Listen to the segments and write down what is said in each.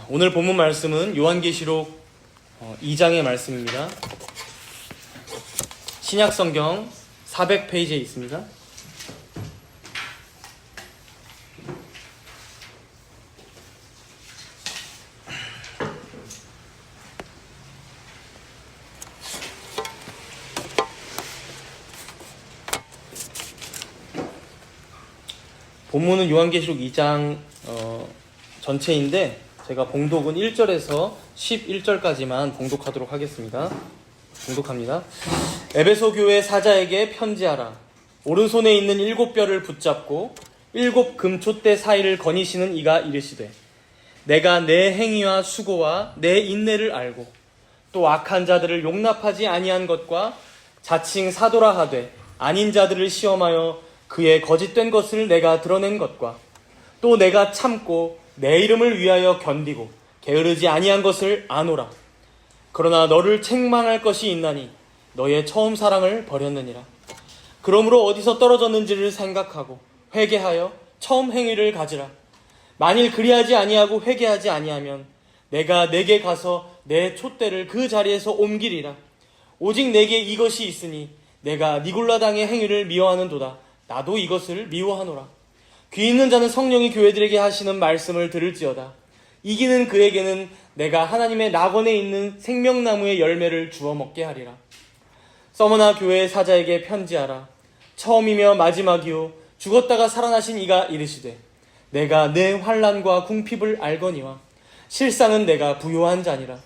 오늘 본문 말씀은 요한계시록 2장의 말씀입니다. 신약성경 400페이지에 있습니다. 본문은 요한계시록 2장 전체인데 제가 봉독은 1절에서 11절까지만 봉독하도록 하겠습니다. 봉독합니다. 에베소 교회 사자에게 편지하라. 오른손에 있는 7뼈를 붙잡고 7 금촛대 사이를 거니시는 이가 이르시되, 내가 내 행위와 수고와 내 인내를 알고 또 악한 자들을 용납하지 아니한 것과 자칭 사도라 하되 아닌 자들을 시험하여 그의 거짓된 것을 내가 드러낸 것과 또 내가 참고 내 이름을 위하여 견디고 게으르지 아니한 것을 아노라. 그러나 너를 책망할 것이 있나니 너의 처음 사랑을 버렸느니라. 그러므로 어디서 떨어졌는지를 생각하고 회개하여 처음 행위를 가지라. 만일 그리하지 아니하고 회개하지 아니하면 내가 내게 가서 내 촛대를 그 자리에서 옮기리라. 오직 내게 이것이 있으니 내가 니골라당의 행위를 미워하는도다. 나도 이것을 미워하노라. 귀 있는 자는 성령이 교회들에게 하시는 말씀을 들을지어다. 이기는 그에게는 내가 하나님의 낙원에 있는 생명나무의 열매를 주워 먹게 하리라. 서머나 교회의 사자에게 편지하라. 처음이며 마지막이요 죽었다가 살아나신 이가 이르시되, 내가 내 환난과 궁핍을 알거니와 실상은 내가 부요한 자니라.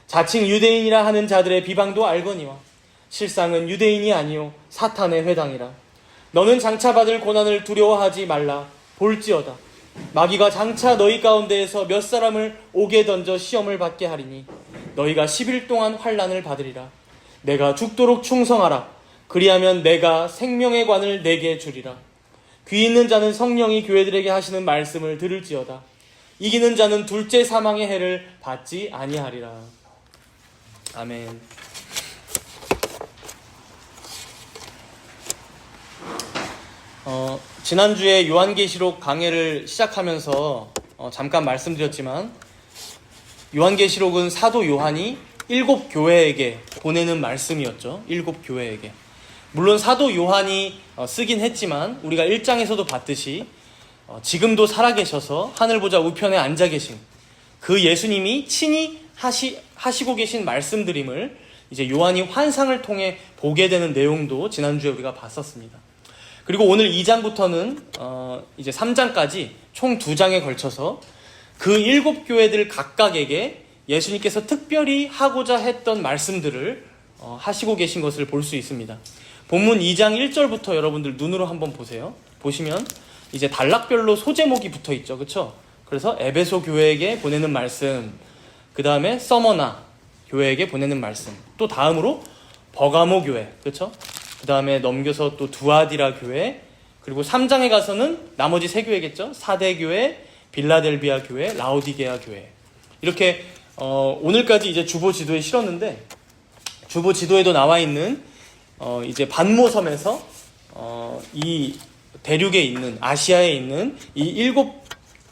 자칭 유대인이라 하는 자들의 비방도 알거니와 실상은 유대인이 아니요 사탄의 회당이라. 너는 장차 받을 고난을 두려워하지 말라. 볼지어다 마귀가 장차 너희 가운데에서 몇 사람을 옥에 던져 시험을 받게 하리니 너희가 10일 동안 환난을 받으리라. 내가 죽도록 충성하라. 그리하면 내가 생명의 관을 내게 주리라. 귀 있는 자는 성령이 교회들에게 하시는 말씀을 들을지어다. 이기는 자는 둘째 사망의 해를 받지 아니하리라. 아멘. 지난주에 요한계시록 강해를 시작하면서 잠깐 말씀드렸지만, 요한계시록은 사도 요한이 7 교회에게 보내는 말씀이었죠. 7 교회에게. 물론 사도 요한이 쓰긴 했지만 우리가 1장에서도 봤듯이 지금도 살아계셔서 하늘보좌 우편에 앉아 계신 그 예수님이 친히 하시고 계신 말씀드림을 이제 요한이 환상을 통해 보게 되는 내용도 지난주에 우리가 봤었습니다. 그리고 오늘 2장부터는 이제 3장까지 총 2장에 걸쳐서 그 7 교회들 각각에게 예수님께서 특별히 하고자 했던 말씀들을 하시고 계신 것을 볼 수 있습니다. 본문 2장 1절부터 여러분들 눈으로 한번 보세요. 보시면 이제 단락별로 소제목이 붙어 있죠. 그렇죠? 그래서 에베소 교회에게 보내는 말씀, 그 다음에 서머나 교회에게 보내는 말씀, 또 다음으로 버가모 교회, 그렇죠? 그 다음에 넘겨서 또 두아디라 교회, 그리고 3장에 가서는 나머지 3교회겠죠. 사대교회, 빌라델비아 교회, 라오디게아 교회. 이렇게 오늘까지 이제 주보 지도에 실었는데, 주보 지도에도 나와 있는 이제 반모섬에서 이 대륙에 있는, 아시아에 있는 이 7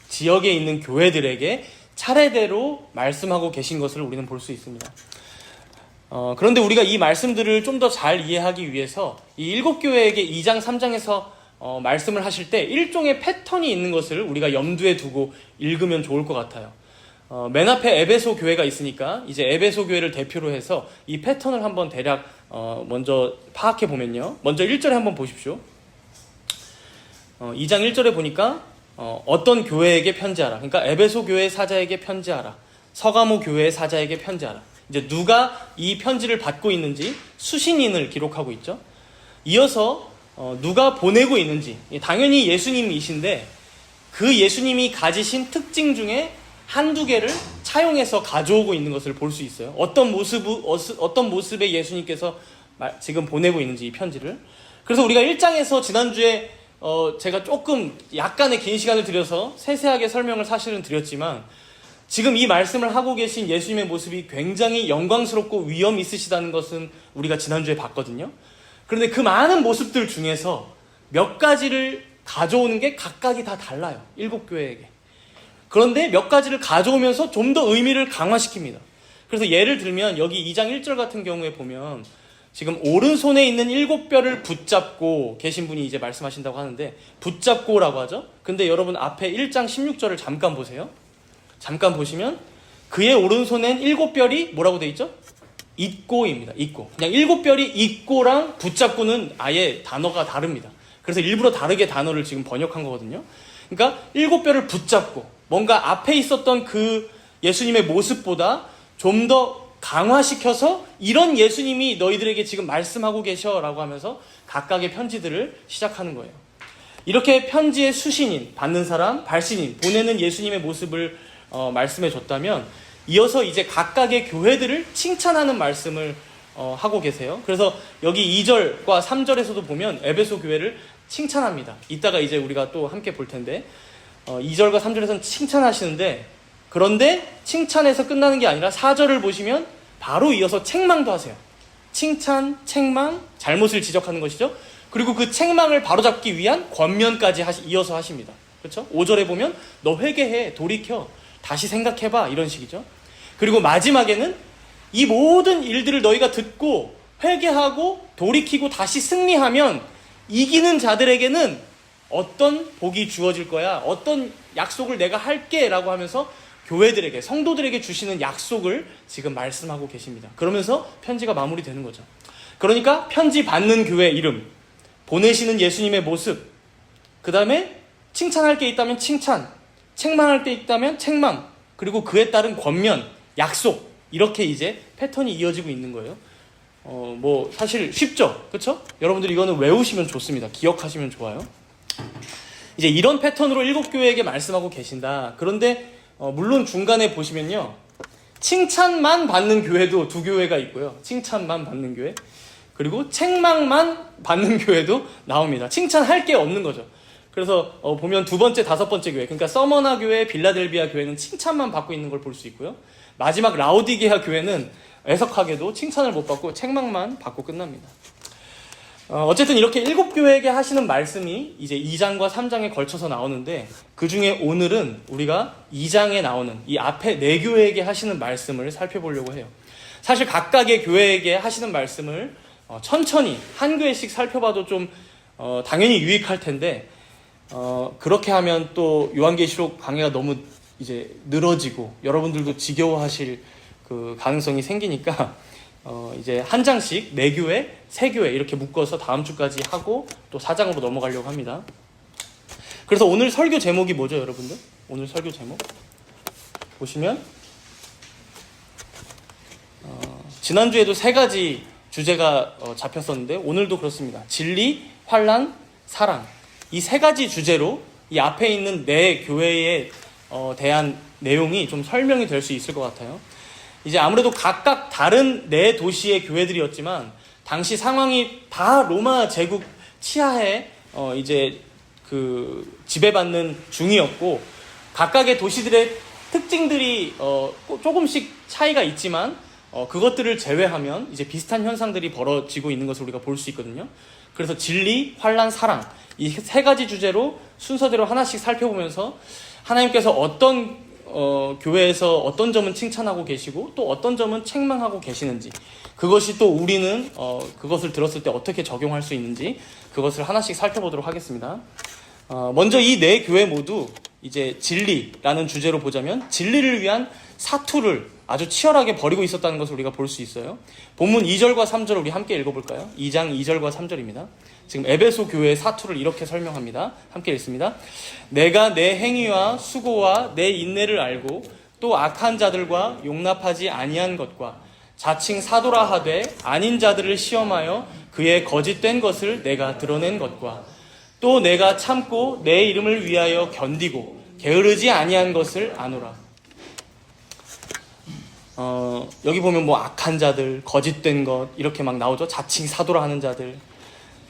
지역에 있는 교회들에게 차례대로 말씀하고 계신 것을 우리는 볼 수 있습니다. 그런데 우리가 이 말씀들을 좀 더 잘 이해하기 위해서 이 7 교회에게 2장, 3장에서 말씀을 하실 때 일종의 패턴이 있는 것을 우리가 염두에 두고 읽으면 좋을 것 같아요. 맨 앞에 에베소 교회가 있으니까 이제 에베소 교회를 대표로 해서 이 패턴을 한번 대략 먼저 파악해 보면요. 먼저 1절에 한번 보십시오. 2장 1절에 보니까 어떤 교회에게 편지하라. 그러니까 에베소 교회 사자에게 편지하라. 서가모 교회 사자에게 편지하라. 이제 누가 이 편지를 받고 있는지 수신인을 기록하고 있죠. 이어서 누가 보내고 있는지, 당연히 예수님이신데 그 예수님이 가지신 특징 중에 한두 개를 차용해서 가져오고 있는 것을 볼 수 있어요. 어떤 모습의 예수님께서 지금 보내고 있는지 이 편지를. 그래서 우리가 1장에서 지난주에 제가 조금 약간의 긴 시간을 들여서 세세하게 설명을 사실은 드렸지만, 지금 이 말씀을 하고 계신 예수님의 모습이 굉장히 영광스럽고 위엄 있으시다는 것은 우리가 지난주에 봤거든요. 그런데 그 많은 모습들 중에서 몇 가지를 가져오는 게 각각이 다 달라요. 7 교회에게. 그런데 몇 가지를 가져오면서 좀 더 의미를 강화시킵니다. 그래서 예를 들면 여기 2장 1절 같은 경우에 보면 지금 오른손에 있는 7뼈를 붙잡고 계신 분이 이제 말씀하신다고 하는데, 붙잡고라고 하죠. 근데 여러분 앞에 1장 16절을 잠깐 보세요. 잠깐 보시면 그의 오른손엔 7뼈이 뭐라고 돼 있죠? 있고입니다. 있고. 그냥 7뼈이 있고랑 붙잡고는 아예 단어가 다릅니다. 그래서 일부러 다르게 단어를 지금 번역한 거거든요. 그러니까 7뼈를 붙잡고 뭔가 앞에 있었던 그 예수님의 모습보다 좀 더 강화시켜서 이런 예수님이 너희들에게 지금 말씀하고 계셔라고 하면서 각각의 편지들을 시작하는 거예요. 이렇게 편지의 수신인, 받는 사람, 발신인, 보내는 예수님의 모습을 말씀해 줬다면, 이어서 이제 각각의 교회들을 칭찬하는 말씀을 하고 계세요. 그래서 여기 2절과 3절에서도 보면 에베소 교회를 칭찬합니다. 이따가 이제 우리가 또 함께 볼 텐데 2절과 3절에서는 칭찬하시는데, 그런데 칭찬에서 끝나는 게 아니라 4절을 보시면 바로 이어서 책망도 하세요. 칭찬, 책망, 잘못을 지적하는 것이죠. 그리고 그 책망을 바로잡기 위한 권면까지 이어서 하십니다. 그렇죠? 5절에 보면 너 회개해, 돌이켜, 다시 생각해봐, 이런 식이죠. 그리고 마지막에는 이 모든 일들을 너희가 듣고 회개하고 돌이키고 다시 승리하면 이기는 자들에게는 어떤 복이 주어질 거야, 어떤 약속을 내가 할게 라고 하면서 교회들에게, 성도들에게 주시는 약속을 지금 말씀하고 계십니다. 그러면서 편지가 마무리되는 거죠. 그러니까 편지 받는 교회 이름, 보내시는 예수님의 모습, 그 다음에 칭찬할 게 있다면 칭찬, 책망할 게 있다면 책망, 그리고 그에 따른 권면, 약속, 이렇게 이제 패턴이 이어지고 있는 거예요. 뭐 사실 쉽죠, 그렇죠? 여러분들 이거는 외우시면 좋습니다. 기억하시면 좋아요. 이제 이런 패턴으로 7교회에게 말씀하고 계신다. 그런데 물론 중간에 보시면요, 칭찬만 받는 교회도 2교회가 있고요. 칭찬만 받는 교회, 그리고 책망만 받는 교회도 나옵니다. 칭찬할 게 없는 거죠. 그래서 보면 2번째, 5번째 교회, 그러니까 서머나 교회, 빌라델비아 교회는 칭찬만 받고 있는 걸 볼 수 있고요. 마지막 라오디게아 교회는 애석하게도 칭찬을 못 받고 책망만 받고 끝납니다. 어쨌든 이렇게 7교회에게 하시는 말씀이 이제 2장과 3장에 걸쳐서 나오는데, 그 중에 오늘은 우리가 2장에 나오는 이 앞에 4교회에게 하시는 말씀을 살펴보려고 해요. 사실 각각의 교회에게 하시는 말씀을 천천히 한 교회씩 살펴봐도 좀 당연히 유익할 텐데, 그렇게 하면 또 요한계시록 강해가 너무 이제 늘어지고 여러분들도 지겨워하실 그 가능성이 생기니까 이제 한 장씩 4교회, 3교회 이렇게 묶어서 다음 주까지 하고 또 4장으로 넘어가려고 합니다. 그래서 오늘 설교 제목이 뭐죠, 여러분들? 오늘 설교 제목 보시면 지난주에도 3가지 주제가 잡혔었는데 오늘도 그렇습니다. 진리, 환난, 사랑, 이 3가지 주제로 이 앞에 있는 4교회에 대한 내용이 좀 설명이 될 수 있을 것 같아요. 이제 아무래도 각각 다른 4도시의 교회들이었지만 당시 상황이 다 로마 제국 치하에 이제 그 지배받는 중이었고, 각각의 도시들의 특징들이 조금씩 차이가 있지만 그것들을 제외하면 이제 비슷한 현상들이 벌어지고 있는 것을 우리가 볼 수 있거든요. 그래서 진리, 환난, 사랑, 이 3가지 주제로 순서대로 하나씩 살펴보면서 하나님께서 어떤 교회에서 어떤 점은 칭찬하고 계시고 또 어떤 점은 책망하고 계시는지, 그것이 또 우리는 그것을 들었을 때 어떻게 적용할 수 있는지, 그것을 하나씩 살펴보도록 하겠습니다. 먼저 이 4교회 모두 이제 진리라는 주제로 보자면 진리를 위한 사투를 아주 치열하게 벌이고 있었다는 것을 우리가 볼 수 있어요. 본문 2절과 3절을 우리 함께 읽어볼까요? 2장 2절과 3절입니다. 지금 에베소 교회의 사투를 이렇게 설명합니다. 함께 읽습니다. 내가 내 행위와 수고와 내 인내를 알고 또 악한 자들과 용납하지 아니한 것과 자칭 사도라 하되 아닌 자들을 시험하여 그의 거짓된 것을 내가 드러낸 것과 또 내가 참고 내 이름을 위하여 견디고 게으르지 아니한 것을 아노라. 여기 보면 뭐 악한 자들, 거짓된 것 이렇게 막 나오죠. 자칭 사도라 하는 자들.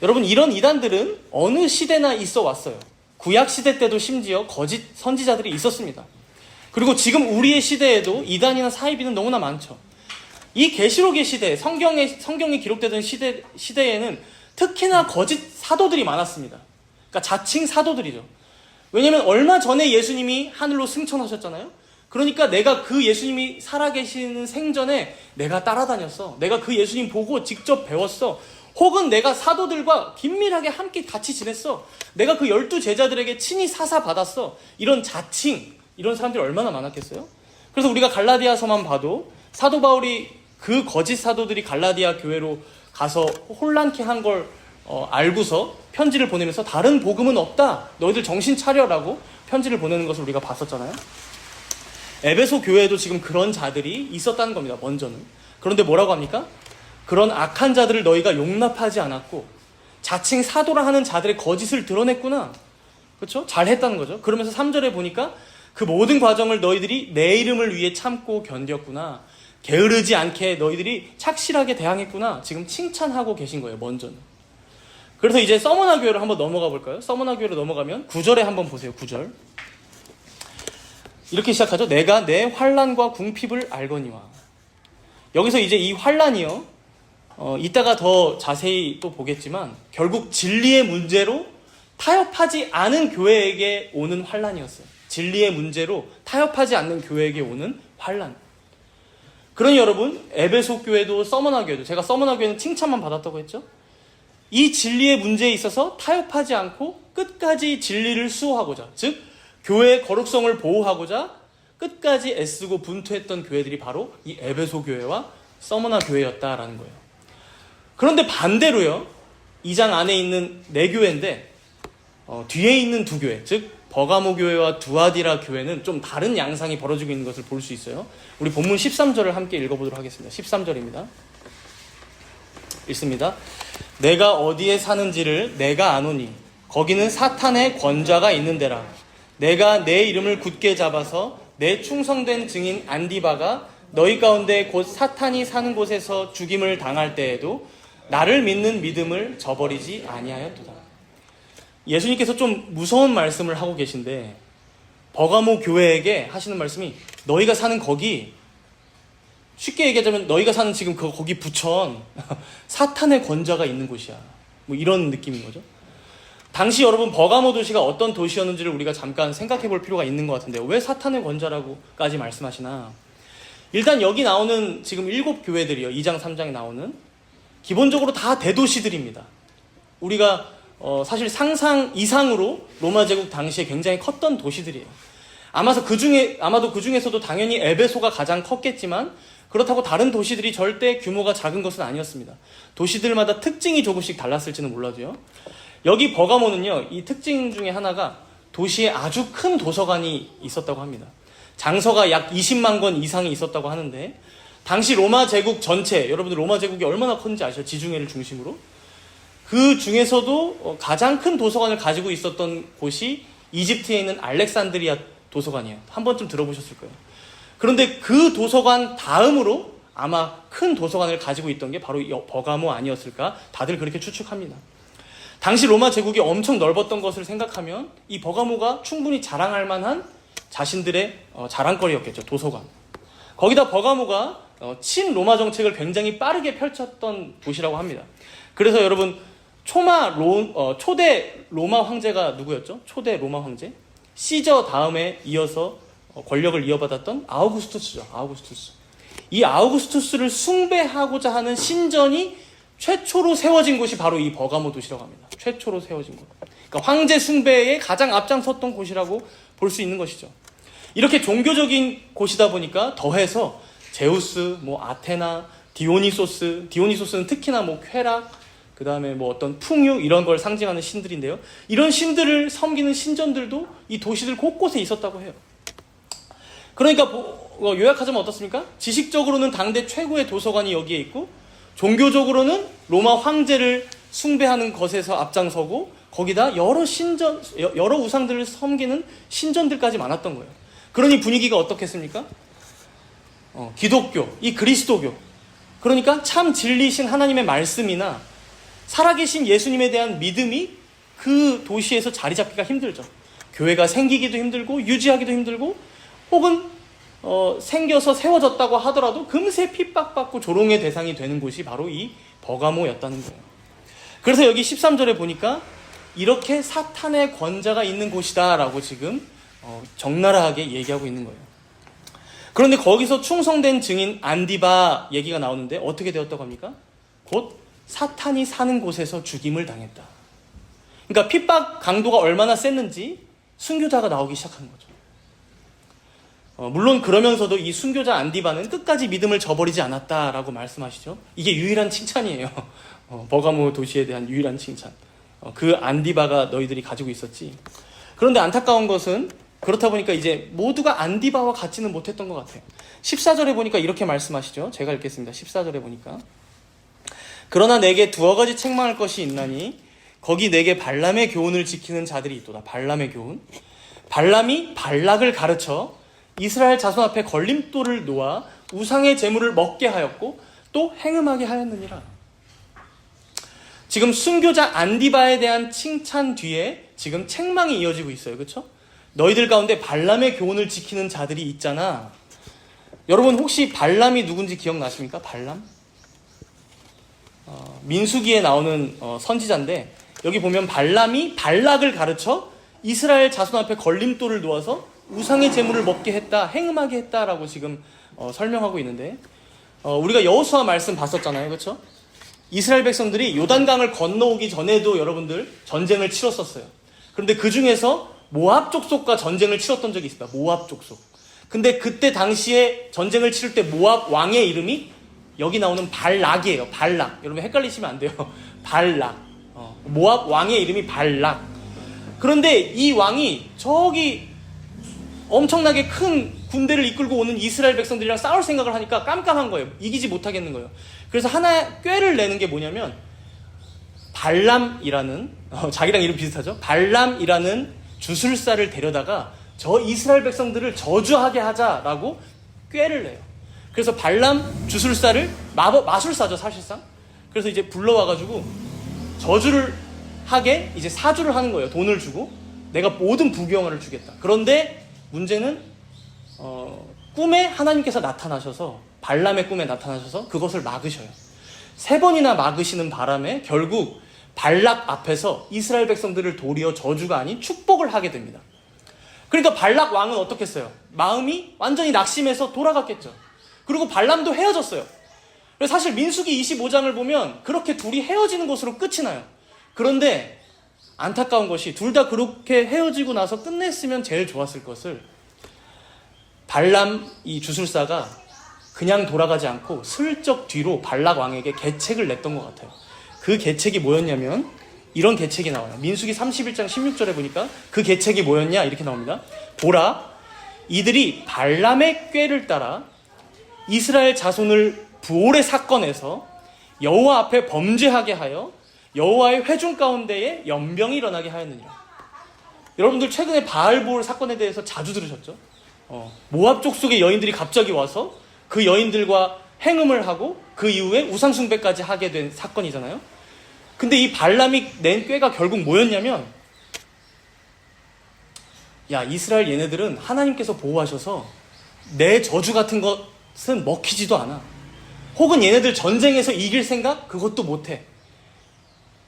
여러분, 이런 이단들은 어느 시대나 있어 왔어요. 구약 시대 때도 심지어 거짓 선지자들이 있었습니다. 그리고 지금 우리의 시대에도 이단이나 사이비는 너무나 많죠. 이 계시록의 시대, 성경이 기록되던 시대에는 특히나 거짓 사도들이 많았습니다. 그러니까 자칭 사도들이죠. 왜냐면 얼마 전에 예수님이 하늘로 승천하셨잖아요. 그러니까 내가 그 예수님이 살아계시는 생전에 내가 따라다녔어. 내가 그 예수님 보고 직접 배웠어. 혹은 내가 사도들과 긴밀하게 함께 같이 지냈어. 내가 그 12제자들에게 친히 사사받았어. 이런 자칭, 이런 사람들이 얼마나 많았겠어요? 그래서 우리가 갈라디아서만 봐도 사도 바울이 그 거짓 사도들이 갈라디아 교회로 가서 혼란케 한 걸 알고서 편지를 보내면서 다른 복음은 없다. 너희들 정신 차려라고 편지를 보내는 것을 우리가 봤었잖아요. 에베소 교회에도 지금 그런 자들이 있었다는 겁니다. 먼저는. 그런데 뭐라고 합니까? 그런 악한 자들을 너희가 용납하지 않았고 자칭 사도라 하는 자들의 거짓을 드러냈구나. 그렇죠? 잘했다는 거죠. 그러면서 3절에 보니까 그 모든 과정을 너희들이 내 이름을 위해 참고 견뎠구나. 게으르지 않게 너희들이 착실하게 대항했구나. 지금 칭찬하고 계신 거예요. 먼저는. 그래서 이제 서머나 교회로 한번 넘어가 볼까요? 서머나 교회로 넘어가면 9절에 한번 보세요. 9절. 이렇게 시작하죠. 내가 내 환난과 궁핍을 알거니와. 여기서 이제 이 환난이요. 이따가 더 자세히 또 보겠지만 결국 진리의 문제로 타협하지 않은 교회에게 오는 환난이었어요. 진리의 문제로 타협하지 않는 교회에게 오는 환난. 그러니 여러분, 에베소 교회도 서머나 교회도, 제가 서머나 교회는 칭찬만 받았다고 했죠. 이 진리의 문제에 있어서 타협하지 않고 끝까지 진리를 수호하고자, 즉 교회의 거룩성을 보호하고자 끝까지 애쓰고 분투했던 교회들이 바로 이 에베소 교회와 서머나 교회였다라는 거예요. 그런데 반대로요, 2장 안에 있는 네 교회인데 뒤에 있는 두 교회, 즉 버가모 교회와 두아디라 교회는 좀 다른 양상이 벌어지고 있는 것을 볼 수 있어요. 우리 본문 13절을 함께 읽어보도록 하겠습니다. 13절입니다. 읽습니다. 내가 어디에 사는지를 내가 아노니 거기는 사탄의 권좌가 있는 데라. 내가 내 이름을 굳게 잡아서 내 충성된 증인 안디바가 너희 가운데 곧 사탄이 사는 곳에서 죽임을 당할 때에도 나를 믿는 믿음을 저버리지 아니하였도다. 예수님께서 좀 무서운 말씀을 하고 계신데 버가모 교회에게 하시는 말씀이 너희가 사는 거기, 쉽게 얘기하자면 너희가 사는 지금 거기 부천 사탄의 권좌가 있는 곳이야. 뭐 이런 느낌인 거죠. 당시 여러분 버가모 도시가 어떤 도시였는지를 우리가 잠깐 생각해 볼 필요가 있는 것 같은데요. 왜 사탄의 권좌라고까지 말씀하시나. 일단 여기 나오는 지금 7교회들이요. 2장 3장에 나오는 기본적으로 다 대도시들입니다. 우리가 사실 상상 이상으로 로마 제국 당시에 굉장히 컸던 도시들이에요. 아마도 그 중에서도 당연히 에베소가 가장 컸겠지만 그렇다고 다른 도시들이 절대 규모가 작은 것은 아니었습니다. 도시들마다 특징이 조금씩 달랐을지는 몰라도요. 여기 버가모는요, 이 특징 중에 하나가 도시에 아주 큰 도서관이 있었다고 합니다. 장서가 약 20만 권 이상이 있었다고 하는데 당시 로마 제국 전체, 여러분들 로마 제국이 얼마나 컸는지 아시죠? 지중해를 중심으로. 그 중에서도 가장 큰 도서관을 가지고 있었던 곳이 이집트에 있는 알렉산드리아 도서관이에요. 한 번쯤 들어보셨을 거예요. 그런데 그 도서관 다음으로 아마 큰 도서관을 가지고 있던 게 바로 버가모 아니었을까? 다들 그렇게 추측합니다. 당시 로마 제국이 엄청 넓었던 것을 생각하면 이 버가모가 충분히 자랑할 만한 자신들의 자랑거리였겠죠. 도서관. 거기다 버가모가 친로마 정책을 굉장히 빠르게 펼쳤던 도시라고 합니다. 그래서 여러분 초대 로마 황제가 누구였죠? 초대 로마 황제? 시저 다음에 이어서 권력을 이어받았던 아우구스투스죠. 아우구스투스. 이 아우구스투스를 숭배하고자 하는 신전이 최초로 세워진 곳이 바로 이 버가모 도시라고 합니다. 최초로 세워진 곳. 그러니까 황제 숭배에 가장 앞장섰던 곳이라고 볼 수 있는 것이죠. 이렇게 종교적인 곳이다 보니까 더해서 제우스, 아테나, 디오니소스는 특히나 쾌락, 그 다음에 어떤 풍요 이런 걸 상징하는 신들인데요. 이런 신들을 섬기는 신전들도 이 도시들 곳곳에 있었다고 해요. 그러니까 요약하자면 어떻습니까? 지식적으로는 당대 최고의 도서관이 여기에 있고 종교적으로는 로마 황제를 숭배하는 것에서 앞장서고 거기다 여러 우상들을 섬기는 신전들까지 많았던 거예요. 그러니 분위기가 어떻겠습니까? 기독교, 이 그리스도교, 그러니까 참 진리신 하나님의 말씀이나 살아계신 예수님에 대한 믿음이 그 도시에서 자리 잡기가 힘들죠. 교회가 생기기도 힘들고 유지하기도 힘들고 혹은 생겨서 세워졌다고 하더라도 금세 핍박받고 조롱의 대상이 되는 곳이 바로 이 버가모였다는 거예요. 그래서 여기 13절에 보니까 이렇게 사탄의 권자가 있는 곳이다라고 지금 적나라하게 얘기하고 있는 거예요. 그런데 거기서 충성된 증인 안디바 얘기가 나오는데 어떻게 되었다고 합니까? 곧 사탄이 사는 곳에서 죽임을 당했다. 그러니까 핍박 강도가 얼마나 셌는지 순교자가 나오기 시작하는 거죠. 물론 그러면서도 이 순교자 안디바는 끝까지 믿음을 저버리지 않았다라고 말씀하시죠. 이게 유일한 칭찬이에요. 버가모 도시에 대한 유일한 칭찬. 그 안디바가 너희들이 가지고 있었지. 그런데 안타까운 것은 그렇다 보니까 이제 모두가 안디바와 같지는 못했던 것 같아요. 14절에 보니까 이렇게 말씀하시죠. 제가 읽겠습니다. 14절에 보니까 그러나 내게 두어 가지 책망할 것이 있나니 거기 내게 발람의 교훈을 지키는 자들이 있도다. 발람의 교훈. 발람이 발락을 가르쳐 이스라엘 자손 앞에 걸림돌을 놓아 우상의 재물을 먹게 하였고 또 행음하게 하였느니라. 지금 순교자 안디바에 대한 칭찬 뒤에 지금 책망이 이어지고 있어요. 그렇죠? 너희들 가운데 발람의 교훈을 지키는 자들이 있잖아. 여러분 혹시 발람이 누군지 기억나십니까? 발람? 민수기에 나오는 선지자인데 여기 보면 발람이 발락을 가르쳐 이스라엘 자손 앞에 걸림돌을 놓아서 우상의 재물을 먹게 했다, 행음하게 했다라고 지금 설명하고 있는데 우리가 여호수아 말씀 봤었잖아요. 그렇죠? 이스라엘 백성들이 요단강을 건너오기 전에도 여러분들 전쟁을 치렀었어요. 그런데 그 중에서 모압 족속과 전쟁을 치렀던 적이 있습니다. 모압 족속. 근데 그때 당시에 전쟁을 치를 때 모압 왕의 이름이 여기 나오는 발락이에요. 발락. 여러분 헷갈리시면 안 돼요. 발락. 모압 왕의 이름이 발락. 그런데 이 왕이 저기 엄청나게 큰 군대를 이끌고 오는 이스라엘 백성들이랑 싸울 생각을 하니까 깜깜한 거예요. 이기지 못하겠는 거예요. 그래서 하나의 꾀를 내는 게 뭐냐면 발람이라는 자기랑 이름 비슷하죠? 발람이라는 주술사를 데려다가 저 이스라엘 백성들을 저주하게 하자라고 꾀를 내요. 그래서 발람 주술사를 마술사죠 사실상. 그래서 이제 불러와가지고 저주를 하게 이제 사주를 하는 거예요. 돈을 주고 내가 모든 부귀영화를 주겠다. 그런데 문제는 꿈에 하나님께서 나타나셔서 발람의 꿈에 나타나셔서 그것을 막으셔요. 3번이나 막으시는 바람에 결국 발락 앞에서 이스라엘 백성들을 도리어 저주가 아닌 축복을 하게 됩니다. 그러니까 발락 왕은 어떻게 했어요? 마음이 완전히 낙심해서 돌아갔겠죠. 그리고 발람도 헤어졌어요. 그래서 사실 민수기 25장을 보면 그렇게 둘이 헤어지는 것으로 끝이 나요. 그런데 안타까운 것이 둘 다 그렇게 헤어지고 나서 끝냈으면 제일 좋았을 것을 발람 이 주술사가 그냥 돌아가지 않고 슬쩍 뒤로 발락 왕에게 계책을 냈던 것 같아요. 그 계책이 뭐였냐면 이런 계책이 나와요. 민수기 31장 16절에 보니까 그 계책이 뭐였냐 이렇게 나옵니다. 보라, 이들이 발람의 꾀를 따라 이스라엘 자손을 부올의 사건에서 여호와 앞에 범죄하게 하여 여호와의 회중 가운데에 연병이 일어나게 하였느니라. 여러분들 최근에 바알보올 사건에 대해서 자주 들으셨죠? 모압 족속의 여인들이 갑자기 와서 그 여인들과 행음을 하고 그 이후에 우상숭배까지 하게 된 사건이잖아요. 근데 이 발람이 낸 꾀가 결국 뭐였냐면 야 이스라엘 얘네들은 하나님께서 보호하셔서 내 저주 같은 것은 먹히지도 않아. 혹은 얘네들 전쟁에서 이길 생각? 그것도 못해.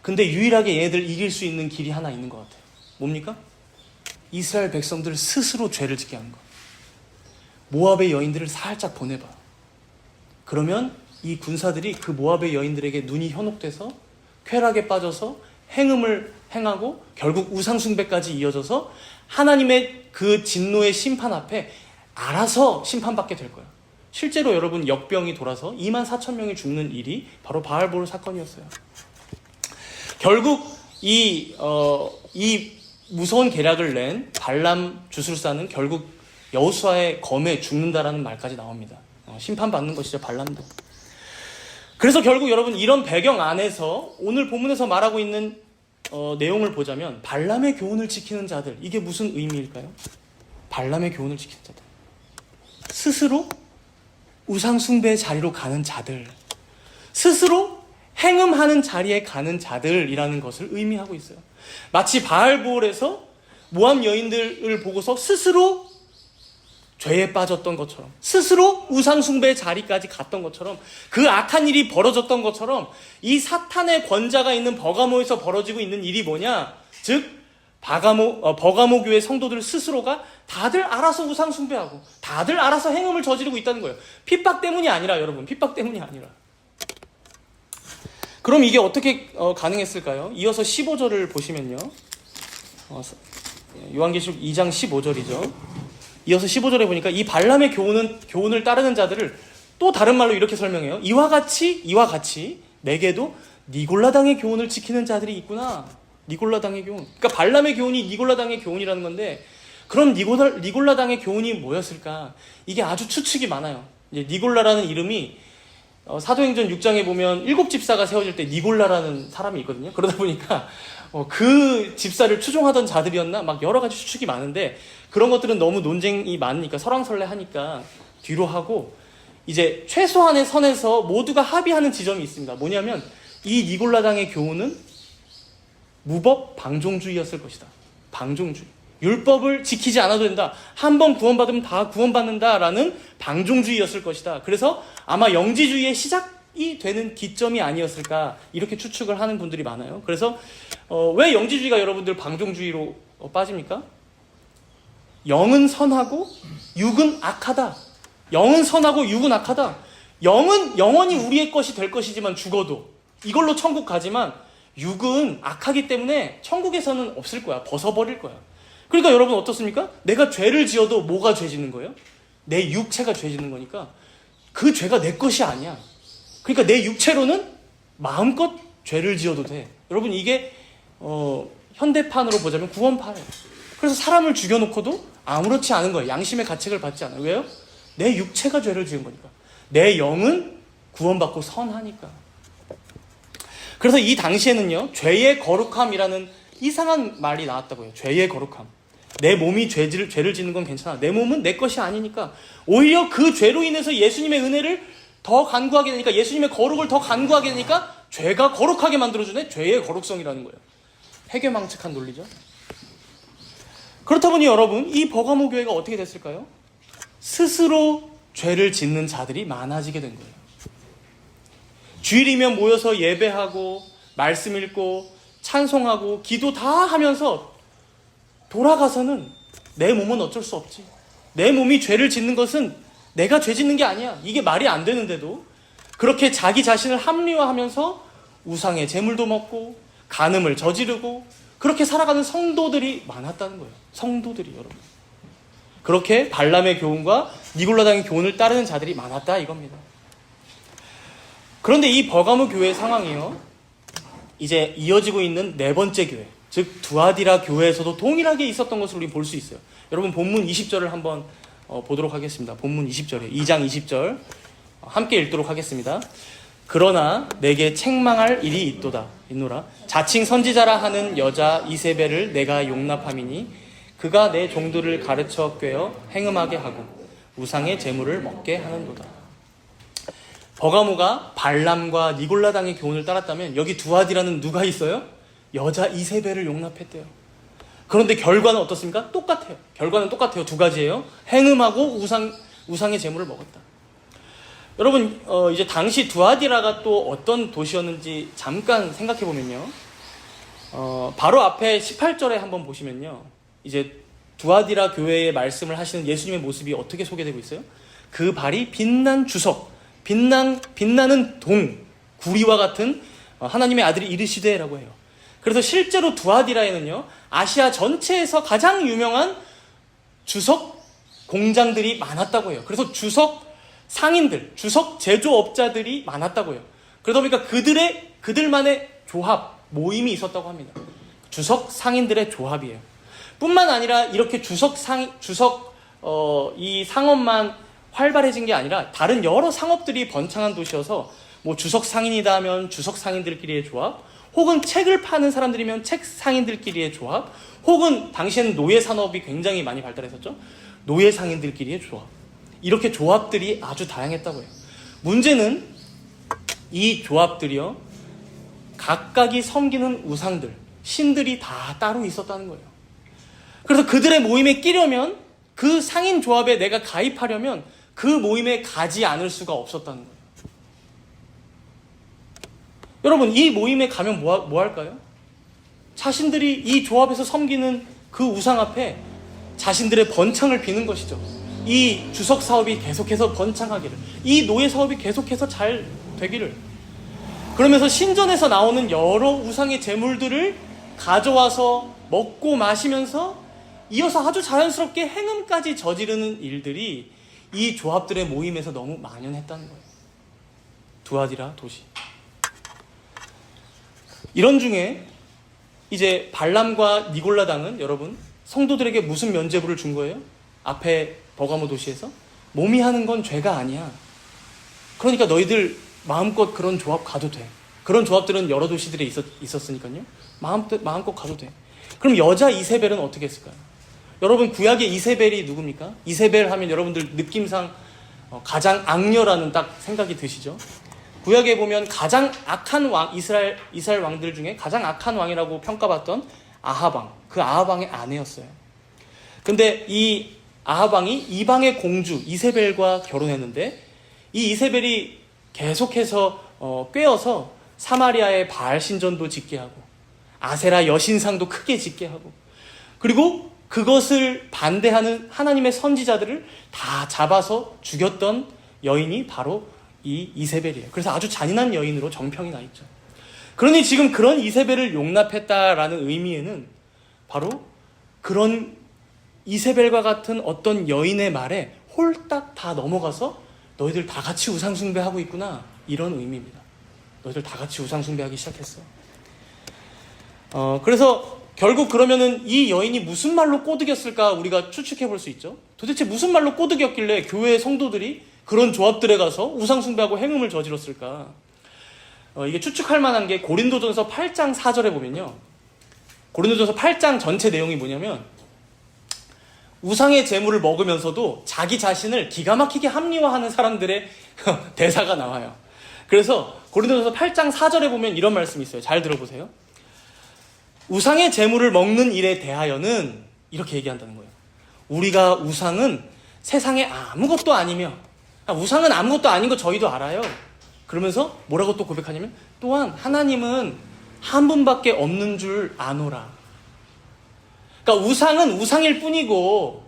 근데 유일하게 얘네들 이길 수 있는 길이 하나 있는 것 같아요. 뭡니까? 이스라엘 백성들 스스로 죄를 짓게 하는 거. 모압의 여인들을 살짝 보내봐. 그러면 이 군사들이 그 모압의 여인들에게 눈이 현혹돼서 쾌락에 빠져서 행음을 행하고 결국 우상숭배까지 이어져서 하나님의 그 진노의 심판 앞에 알아서 심판받게 될 거예요. 실제로 여러분 역병이 돌아서 24,000명이 죽는 일이 바로 바알보올 사건이었어요. 결국 이 무서운 계략을 낸 발람 주술사는 결국 여호수아의 검에 죽는다라는 말까지 나옵니다. 심판받는 것이죠, 발람도. 그래서 결국 여러분 이런 배경 안에서 오늘 본문에서 말하고 있는 내용을 보자면 발람의 교훈을 지키는 자들, 이게 무슨 의미일까요? 발람의 교훈을 지키는 자들, 스스로 우상숭배의 자리로 가는 자들, 스스로 행음하는 자리에 가는 자들이라는 것을 의미하고 있어요. 마치 바알보올에서 모압 여인들을 보고서 스스로 죄에 빠졌던 것처럼, 스스로 우상숭배의 자리까지 갔던 것처럼, 그 악한 일이 벌어졌던 것처럼 이 사탄의 권자가 있는 버가모에서 벌어지고 있는 일이 뭐냐? 즉 버가모 교회 성도들 스스로가 다들 알아서 우상 숭배하고 다들 알아서 행음을 저지르고 있다는 거예요. 핍박 때문이 아니라, 여러분, 핍박 때문이 아니라. 그럼 이게 어떻게 가능했을까요? 이어서 15절을 보시면요. 요한계시록 2장 15절이죠. 이어서 15절에 보니까 이 발람의 교훈을 따르는 자들을 또 다른 말로 이렇게 설명해요. 이와 같이 내게도 니골라당의 교훈을 지키는 자들이 있구나. 니골라당의 교훈. 그러니까 발람의 교훈이 니골라당의 교훈이라는 건데, 그럼 니골라당의 교훈이 뭐였을까? 이게 아주 추측이 많아요. 이제 니골라라는 이름이 사도행전 6장에 보면 7집사가 세워질 때 니골라라는 사람이 있거든요. 그러다 보니까 그 집사를 추종하던 자들이었나? 막 여러 가지 추측이 많은데, 그런 것들은 너무 논쟁이 많으니까, 설왕설래하니까 뒤로 하고, 이제 최소한의 선에서 모두가 합의하는 지점이 있습니다. 뭐냐면 이 니골라당의 교훈은 무법 방종주의였을 것이다. 방종주의. 율법을 지키지 않아도 된다. 한 번 구원받으면 다 구원받는다라는 방종주의였을 것이다. 그래서 아마 영지주의의 시작이 되는 기점이 아니었을까, 이렇게 추측을 하는 분들이 많아요. 그래서 왜 영지주의가 여러분들 방종주의로 빠집니까? 영은 선하고 육은 악하다. 영은 선하고 육은 악하다. 영은 영원히 우리의 것이 될 것이지만 죽어도 이걸로 천국 가지만, 육은 악하기 때문에 천국에서는 없을 거야. 벗어버릴 거야. 그러니까 여러분 어떻습니까? 내가 죄를 지어도 뭐가 죄 짓는 거예요? 내 육체가 죄 짓는 거니까 그 죄가 내 것이 아니야. 그러니까 내 육체로는 마음껏 죄를 지어도 돼. 여러분 이게 현대판으로 보자면 구원파예요. 그래서 사람을 죽여놓고도 아무렇지 않은 거예요. 양심의 가책을 받지 않아요. 왜요? 내 육체가 죄를 지은 거니까. 내 영은 구원받고 선하니까. 그래서 이 당시에는요, 죄의 거룩함이라는 이상한 말이 나왔다고요. 죄의 거룩함. 내 몸이 죄를 짓는 건 괜찮아. 내 몸은 내 것이 아니니까. 오히려 그 죄로 인해서 예수님의 은혜를 더 간구하게 되니까, 예수님의 거룩을 더 간구하게 되니까 죄가 거룩하게 만들어주네. 죄의 거룩성이라는 거예요. 해괴망측한 논리죠. 그렇다 보니 여러분, 이 버가모 교회가 어떻게 됐을까요? 스스로 죄를 짓는 자들이 많아지게 된 거예요. 주일이면 모여서 예배하고 말씀 읽고 찬송하고 기도 다 하면서 돌아가서는 내 몸은 어쩔 수 없지. 내 몸이 죄를 짓는 것은 내가 죄 짓는 게 아니야. 이게 말이 안 되는데도 그렇게 자기 자신을 합리화하면서 우상의 제물도 먹고 간음을 저지르고 그렇게 살아가는 성도들이 많았다는 거예요. 성도들이, 여러분. 그렇게 발람의 교훈과 니골라당의 교훈을 따르는 자들이 많았다 이겁니다. 그런데 이 버가모 교회 상황이요, 이제 이어지고 있는 네 번째 교회, 즉 두아디라 교회에서도 동일하게 있었던 것을 우리 볼 수 있어요. 여러분 본문 20절을 한번 보도록 하겠습니다. 본문 20절에 2장 20절 함께 읽도록 하겠습니다. 그러나 내게 책망할 일이 있노라. 자칭 선지자라 하는 여자 이세벨을 내가 용납함이니 그가 내 종들을 가르쳐 꿰어 행음하게 하고 우상의 제물을 먹게 하는도다. 버가모가 발람과 니골라당의 교훈을 따랐다면 여기 두아디라는 누가 있어요? 여자 이세벨을 용납했대요. 그런데 결과는 어떻습니까? 똑같아요. 결과는 똑같아요. 두 가지예요. 행음하고 우상의 제물을 먹었다. 여러분 이제 당시 두아디라가 또 어떤 도시였는지 잠깐 생각해 보면요, 바로 앞에 18절에 한번 보시면요, 이제 두아디라 교회의 말씀을 하시는 예수님의 모습이 어떻게 소개되고 있어요? 그 발이 빛난 주석, 빛나는 동, 구리와 같은 하나님의 아들이 이르시되라고 해요. 그래서 실제로 두아디라에는요, 아시아 전체에서 가장 유명한 주석 공장들이 많았다고 해요. 그래서 주석 상인들, 주석 제조업자들이 많았다고 해요. 그러다 보니까 그들만의 조합, 모임이 있었다고 합니다. 주석 상인들의 조합이에요. 뿐만 아니라 이렇게 이 상업만 활발해진 게 아니라 다른 여러 상업들이 번창한 도시여서 뭐 주석 상인이다 하면 주석 상인들끼리의 조합, 혹은 책을 파는 사람들이면 책 상인들끼리의 조합, 혹은 당시에는 노예 산업이 굉장히 많이 발달했었죠. 노예 상인들끼리의 조합. 이렇게 조합들이 아주 다양했다고 해요. 문제는 이 조합들이요, 각각이 섬기는 우상들, 신들이 다 따로 있었다는 거예요. 그래서 그들의 모임에 끼려면, 그 상인 조합에 내가 가입하려면 그 모임에 가지 않을 수가 없었다는 거예요. 여러분 이 모임에 가면 뭐 할까요? 자신들이 이 조합에서 섬기는 그 우상 앞에 자신들의 번창을 비는 것이죠. 이 주석 사업이 계속해서 번창하기를, 이 노예 사업이 계속해서 잘 되기를. 그러면서 신전에서 나오는 여러 우상의 제물들을 가져와서 먹고 마시면서 이어서 아주 자연스럽게 행음까지 저지르는 일들이 이 조합들의 모임에서 너무 만연했다는 거예요. 두아디라 도시. 이런 중에 이제 발람과 니골라당은 여러분 성도들에게 무슨 면죄부를 준 거예요? 앞에 버가모 도시에서 몸이 하는 건 죄가 아니야. 그러니까 너희들 마음껏 그런 조합 가도 돼. 그런 조합들은 여러 도시들에 있었으니까요. 마음껏 가도 돼. 그럼 여자 이세벨은 어떻게 했을까요? 여러분 구약의 이세벨이 누굽니까? 이세벨 하면 여러분들 느낌상 가장 악녀라는 딱 생각이 드시죠? 구약에 보면 가장 악한 왕, 이스라엘 왕들 중에 가장 악한 왕이라고 평가받던 아하방, 그 아하방의 아내였어요. 근데 이 아하방이 이방의 공주 이세벨과 결혼했는데 이 이세벨이 계속해서 꿰어서 사마리아의 바알 신전도 짓게 하고 아세라 여신상도 크게 짓게 하고, 그리고 그것을 반대하는 하나님의 선지자들을 다 잡아서 죽였던 여인이 바로 이 이세벨이에요. 그래서 아주 잔인한 여인으로 정평이 나 있죠. 그러니 지금 그런 이세벨을 용납했다라는 의미에는 바로 그런 이세벨과 같은 어떤 여인의 말에 홀딱 다 넘어가서 너희들 다 같이 우상숭배하고 있구나, 이런 의미입니다. 너희들 다 같이 우상숭배하기 시작했어. 그래서 결국 그러면은 이 여인이 무슨 말로 꼬드겼을까 우리가 추측해 볼 수 있죠. 도대체 무슨 말로 꼬드겼길래 교회 성도들이 그런 조합들에 가서 우상숭배하고 행음을 저질렀을까? 이게 추측할 만한 게 고린도전서 8장 4절에 보면요. 고린도전서 8장 전체 내용이 뭐냐면 우상의 제물을 먹으면서도 자기 자신을 기가 막히게 합리화하는 사람들의 대사가 나와요. 그래서 고린도전서 8장 4절에 보면 이런 말씀이 있어요. 잘 들어보세요. 우상의 제물을 먹는 일에 대하여는 이렇게 얘기한다는 거예요. 우리가 우상은 세상에 아무것도 아니며, 우상은 아무것도 아닌 거 저희도 알아요. 그러면서 뭐라고 또 고백하냐면, 또한 하나님은 한 분밖에 없는 줄 아노라. 그러니까 우상은 우상일 뿐이고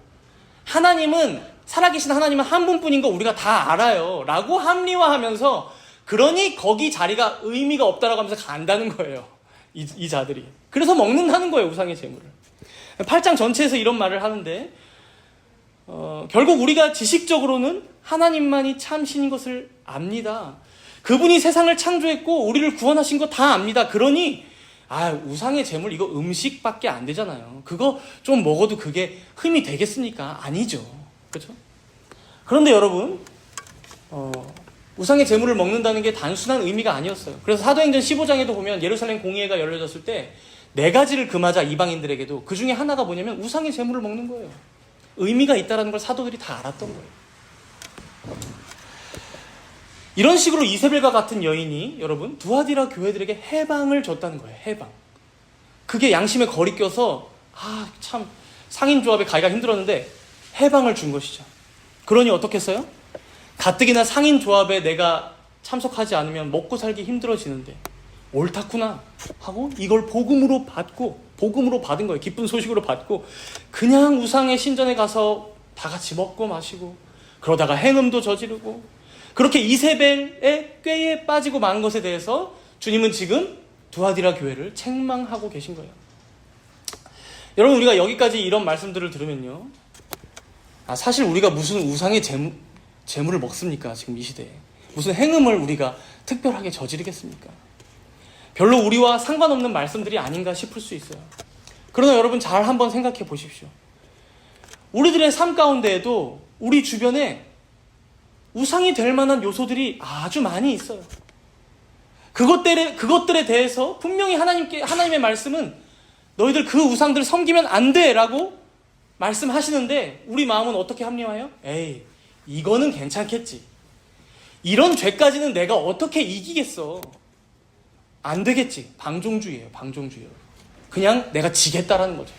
하나님은, 살아계신 하나님은 한 분뿐인 거 우리가 다 알아요 라고 합리화하면서, 그러니 거기 자리가 의미가 없다라고 하면서 간다는 거예요. 이 자들이. 그래서 먹는다는 거예요, 우상의 제물을. 8장 전체에서 이런 말을 하는데 결국 우리가 지식적으로는 하나님만이 참 신인 것을 압니다. 그분이 세상을 창조했고 우리를 구원하신 거 다 압니다. 그러니 우상의 제물 이거 음식밖에 안 되잖아요. 그거 좀 먹어도 그게 흠이 되겠습니까? 아니죠. 그렇죠? 그런데 여러분 우상의 제물을 먹는다는 게 단순한 의미가 아니었어요. 그래서 사도행전 15장에도 보면 예루살렘 공의회가 열려졌을 때 4가지를 금하자 이방인들에게도, 그 중에 하나가 뭐냐면 우상의 제물을 먹는 거예요. 의미가 있다는 걸 사도들이 다 알았던 거예요. 이런 식으로 이세벨과 같은 여인이 여러분 두아디라 교회들에게 해방을 줬다는 거예요. 해방. 그게 양심에 거리 껴서 참 상인조합에 가기가 힘들었는데 해방을 준 것이죠. 그러니 어떻게 했어요? 가뜩이나 상인조합에 내가 참석하지 않으면 먹고 살기 힘들어지는데 옳다구나 하고 이걸 복음으로 받은 거예요. 기쁜 소식으로 받고 그냥 우상의 신전에 가서 다 같이 먹고 마시고 그러다가 행음도 저지르고, 그렇게 이세벨의 꾀에 빠지고 만 것에 대해서 주님은 지금 두아디라 교회를 책망하고 계신 거예요. 여러분, 우리가 여기까지 이런 말씀들을 들으면요, 사실 우리가 무슨 우상의 재물을 먹습니까? 지금 이 시대에 무슨 행음을 우리가 특별하게 저지르겠습니까? 별로 우리와 상관없는 말씀들이 아닌가 싶을 수 있어요. 그러나 여러분 잘 한번 생각해 보십시오. 우리들의 삶 가운데에도 우리 주변에 우상이 될 만한 요소들이 아주 많이 있어요. 그것들에 대해서 분명히 하나님의 말씀은 너희들 그 우상들 섬기면 안 돼 라고 말씀하시는데 우리 마음은 어떻게 합리화해요? 에이, 이거는 괜찮겠지. 이런 죄까지는 내가 어떻게 이기겠어. 안 되겠지. 방종주의예요. 방종주의. 그냥 내가 지겠다라는 거죠.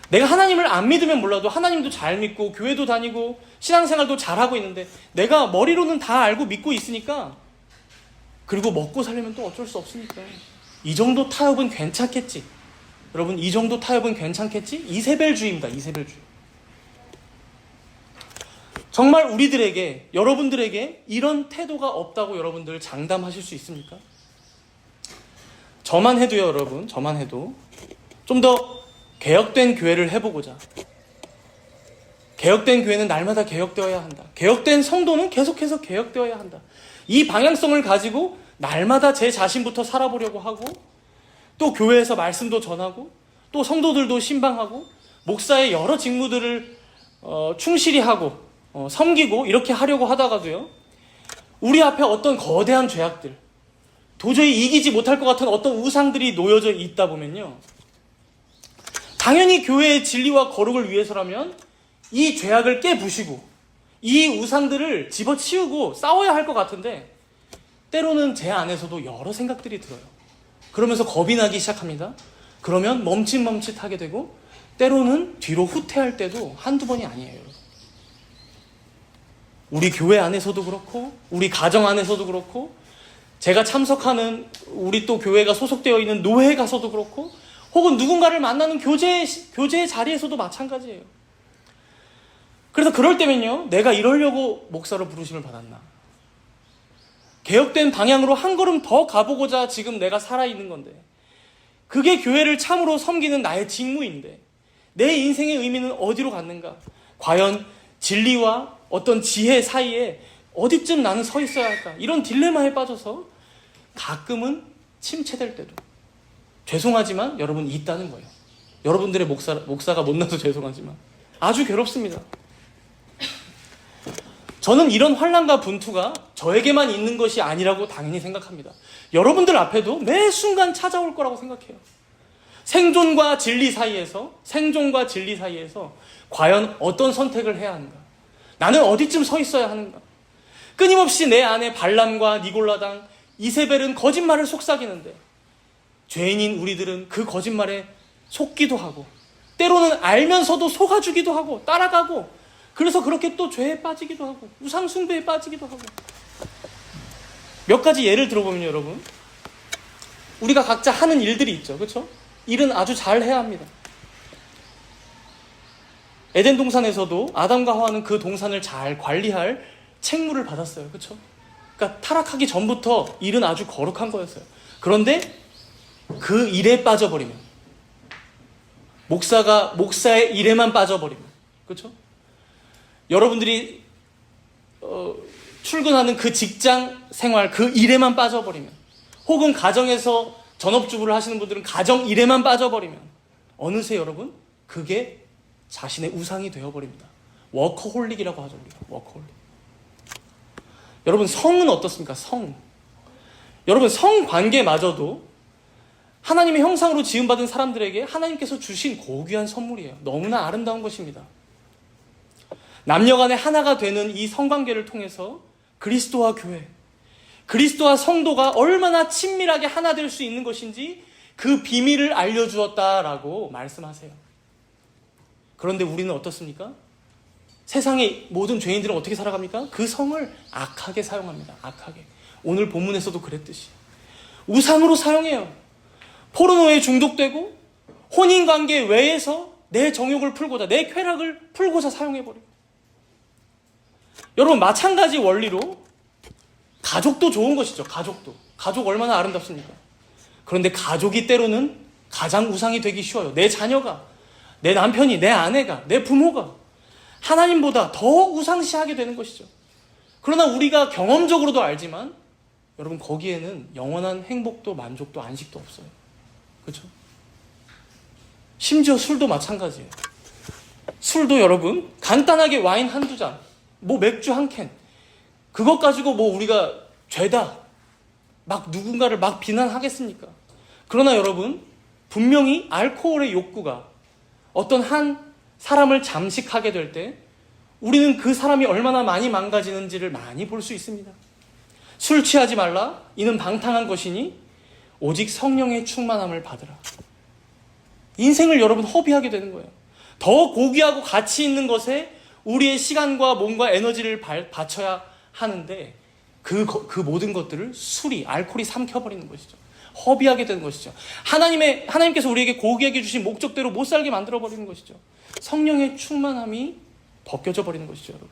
내가 하나님을 안 믿으면 몰라도 하나님도 잘 믿고 교회도 다니고 신앙생활도 잘하고 있는데 내가 머리로는 다 알고 믿고 있으니까, 그리고 먹고 살려면 또 어쩔 수 없으니까 이 정도 타협은 괜찮겠지. 여러분, 이 정도 타협은 괜찮겠지? 이세벨주의입니다. 이세벨주의. 정말 우리들에게, 여러분들에게 이런 태도가 없다고 여러분들 장담하실 수 있습니까? 저만 해도요, 여러분, 저만 해도 좀 더 개혁된 교회를 해보고자, 개혁된 교회는 날마다 개혁되어야 한다, 개혁된 성도는 계속해서 개혁되어야 한다, 이 방향성을 가지고 날마다 제 자신부터 살아보려고 하고, 또 교회에서 말씀도 전하고, 또 성도들도 신방하고, 목사의 여러 직무들을 충실히 하고 섬기고 이렇게 하려고 하다가도요, 우리 앞에 어떤 거대한 죄악들, 도저히 이기지 못할 것 같은 어떤 우상들이 놓여져 있다 보면요, 당연히 교회의 진리와 거룩을 위해서라면 이 죄악을 깨부시고 이 우상들을 집어치우고 싸워야 할 것 같은데, 때로는 제 안에서도 여러 생각들이 들어요. 그러면서 겁이 나기 시작합니다. 그러면 멈칫멈칫하게 되고, 때로는 뒤로 후퇴할 때도 한두 번이 아니에요. 우리 교회 안에서도 그렇고, 우리 가정 안에서도 그렇고, 제가 참석하는 우리 또 교회가 소속되어 있는 노회에 가서도 그렇고, 혹은 누군가를 만나는 교제의 자리에서도 마찬가지예요. 그래서 그럴 때면요, 내가 이러려고 목사로 부르심을 받았나? 개혁된 방향으로 한 걸음 더 가보고자 지금 내가 살아있는 건데, 그게 교회를 참으로 섬기는 나의 직무인데, 내 인생의 의미는 어디로 갔는가? 과연 진리와 어떤 지혜 사이에 어디쯤 나는 서 있어야 할까? 이런 딜레마에 빠져서 가끔은 침체될 때도, 죄송하지만 여러분 있다는 거예요. 여러분들의 목사가 못나서 죄송하지만 아주 괴롭습니다. 저는 이런 환난과 분투가 저에게만 있는 것이 아니라고 당연히 생각합니다. 여러분들 앞에도 매 순간 찾아올 거라고 생각해요. 생존과 진리 사이에서 과연 어떤 선택을 해야 하는가? 나는 어디쯤 서 있어야 하는가? 끊임없이 내 안에 발람과 니골라당, 이세벨은 거짓말을 속삭이는데, 죄인인 우리들은 그 거짓말에 속기도 하고, 때로는 알면서도 속아주기도 하고 따라가고, 그래서 그렇게 또 죄에 빠지기도 하고 우상 숭배에 빠지기도 하고. 몇 가지 예를 들어보면 여러분, 우리가 각자 하는 일들이 있죠. 그렇죠? 일은 아주 잘 해야 합니다. 에덴 동산에서도 아담과 하와는 그 동산을 잘 관리할 책무를 받았어요. 그렇죠? 그러니까 타락하기 전부터 일은 아주 거룩한 거였어요. 그런데 그 일에 빠져버리면, 목사의 일에만 빠져버리면, 그렇죠? 여러분들이 출근하는 그 직장 생활, 그 일에만 빠져버리면, 혹은 가정에서 전업주부를 하시는 분들은 가정 일에만 빠져버리면, 어느새 여러분 그게 자신의 우상이 되어버립니다. 워커홀릭이라고 하죠, 우리가. 워커홀릭. 여러분, 성은 어떻습니까? 여러분, 성관계마저도 하나님의 형상으로 지음받은 사람들에게 하나님께서 주신 고귀한 선물이에요. 너무나 아름다운 것입니다. 남녀간에 하나가 되는 이 성관계를 통해서 그리스도와 교회, 그리스도와 성도가 얼마나 친밀하게 하나 될 수 있는 것인지 그 비밀을 알려주었다라고 말씀하세요. 그런데 우리는 어떻습니까? 세상의 모든 죄인들은 어떻게 살아갑니까? 그 성을 악하게 사용합니다. 악하게. 오늘 본문에서도 그랬듯이 우상으로 사용해요. 포르노에 중독되고 혼인관계 외에서 내 정욕을 풀고자, 내 쾌락을 풀고자 사용해버려요. 여러분, 마찬가지 원리로 가족도 좋은 것이죠. 가족 얼마나 아름답습니까? 그런데 가족이 때로는 가장 우상이 되기 쉬워요. 내 자녀가, 내 남편이, 내 아내가, 내 부모가 하나님보다 더 우상시하게 되는 것이죠. 그러나 우리가 경험적으로도 알지만 여러분, 거기에는 영원한 행복도 만족도 안식도 없어요. 그렇죠? 심지어 술도 마찬가지예요. 술도 여러분, 간단하게 와인 한두 잔, 맥주 한 캔, 그것 가지고 우리가 죄다 막 누군가를 막 비난하겠습니까? 그러나 여러분, 분명히 알코올의 욕구가 어떤 한 사람을 잠식하게 될 때 우리는 그 사람이 얼마나 많이 망가지는지를 많이 볼 수 있습니다. 술 취하지 말라, 이는 방탕한 것이니 오직 성령의 충만함을 받으라. 인생을 여러분 허비하게 되는 거예요. 더 고귀하고 가치 있는 것에 우리의 시간과 몸과 에너지를 바쳐야 하는데 그 모든 것들을 알코올이 삼켜버리는 것이죠. 허비하게 되는 것이죠. 하나님께서 우리에게 고귀하게 주신 목적대로 못 살게 만들어버리는 것이죠. 성령의 충만함이 벗겨져 버리는 것이죠, 여러분.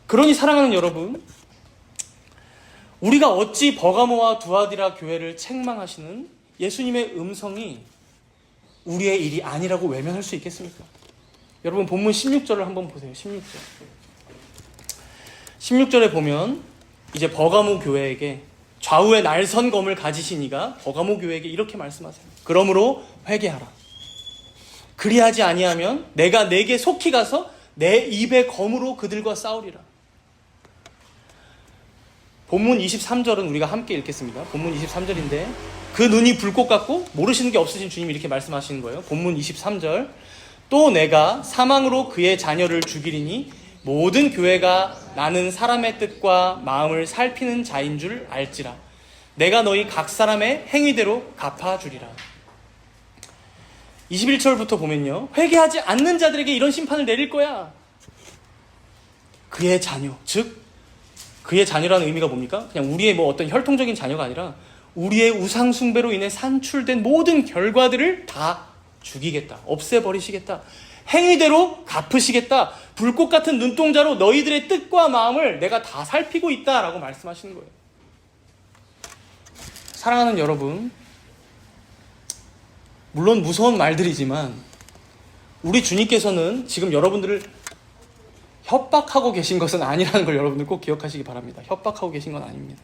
그러니 사랑하는 여러분, 우리가 어찌 버가모와 두아디라 교회를 책망하시는 예수님의 음성이 우리의 일이 아니라고 외면할 수 있겠습니까? 여러분, 본문 16절을 한번 보세요. 16절에 보면 이제 버가모 교회에게, 좌우에 날선 검을 가지신 이가 버가모 교회에게 이렇게 말씀하세요. 그러므로 회개하라. 그리하지 아니하면 내가 내게 속히 가서 내 입의 검으로 그들과 싸우리라. 본문 23절은 우리가 함께 읽겠습니다. 본문 23절인데 그 눈이 불꽃 같고 모르시는 게 없으신 주님이 이렇게 말씀하시는 거예요. 본문 23절. 또 내가 사망으로 그의 자녀를 죽이리니 모든 교회가 나는 사람의 뜻과 마음을 살피는 자인 줄 알지라. 내가 너희 각 사람의 행위대로 갚아주리라. 21절부터 보면요, 회개하지 않는 자들에게 이런 심판을 내릴 거야. 그의 자녀, 즉 그의 자녀라는 의미가 뭡니까? 그냥 우리의 뭐 어떤 혈통적인 자녀가 아니라 우리의 우상 숭배로 인해 산출된 모든 결과들을 다 죽이겠다, 없애버리시겠다, 행위대로 갚으시겠다, 불꽃 같은 눈동자로 너희들의 뜻과 마음을 내가 다 살피고 있다라고 말씀하시는 거예요. 사랑하는 여러분, 물론 무서운 말들이지만 우리 주님께서는 지금 여러분들을 협박하고 계신 것은 아니라는 걸 여러분들 꼭 기억하시기 바랍니다. 협박하고 계신 건 아닙니다.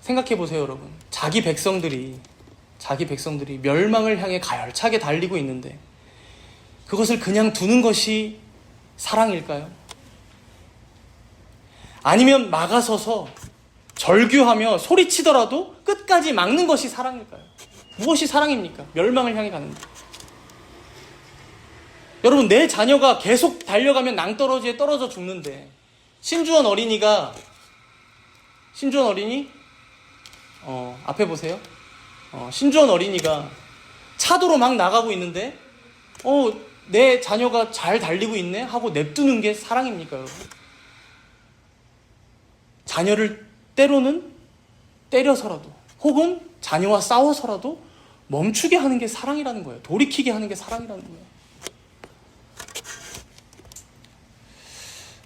생각해 보세요, 여러분. 자기 백성들이 멸망을 향해 가열차게 달리고 있는데 그것을 그냥 두는 것이 사랑일까요? 아니면 막아서서 절규하며 소리치더라도 끝까지 막는 것이 사랑일까요? 무엇이 사랑입니까? 멸망을 향해 가는데. 여러분, 내 자녀가 계속 달려가면 낭떠러지에 떨어져 죽는데 신주원 어린이 앞에 보세요. 신주원 어린이가 차도로 막 나가고 있는데 내 자녀가 잘 달리고 있네 하고 냅두는 게 사랑입니까, 여러분? 자녀를 때로는 때려서라도 혹은 자녀와 싸워서라도 멈추게 하는 게 사랑이라는 거예요. 돌이키게 하는 게 사랑이라는 거예요.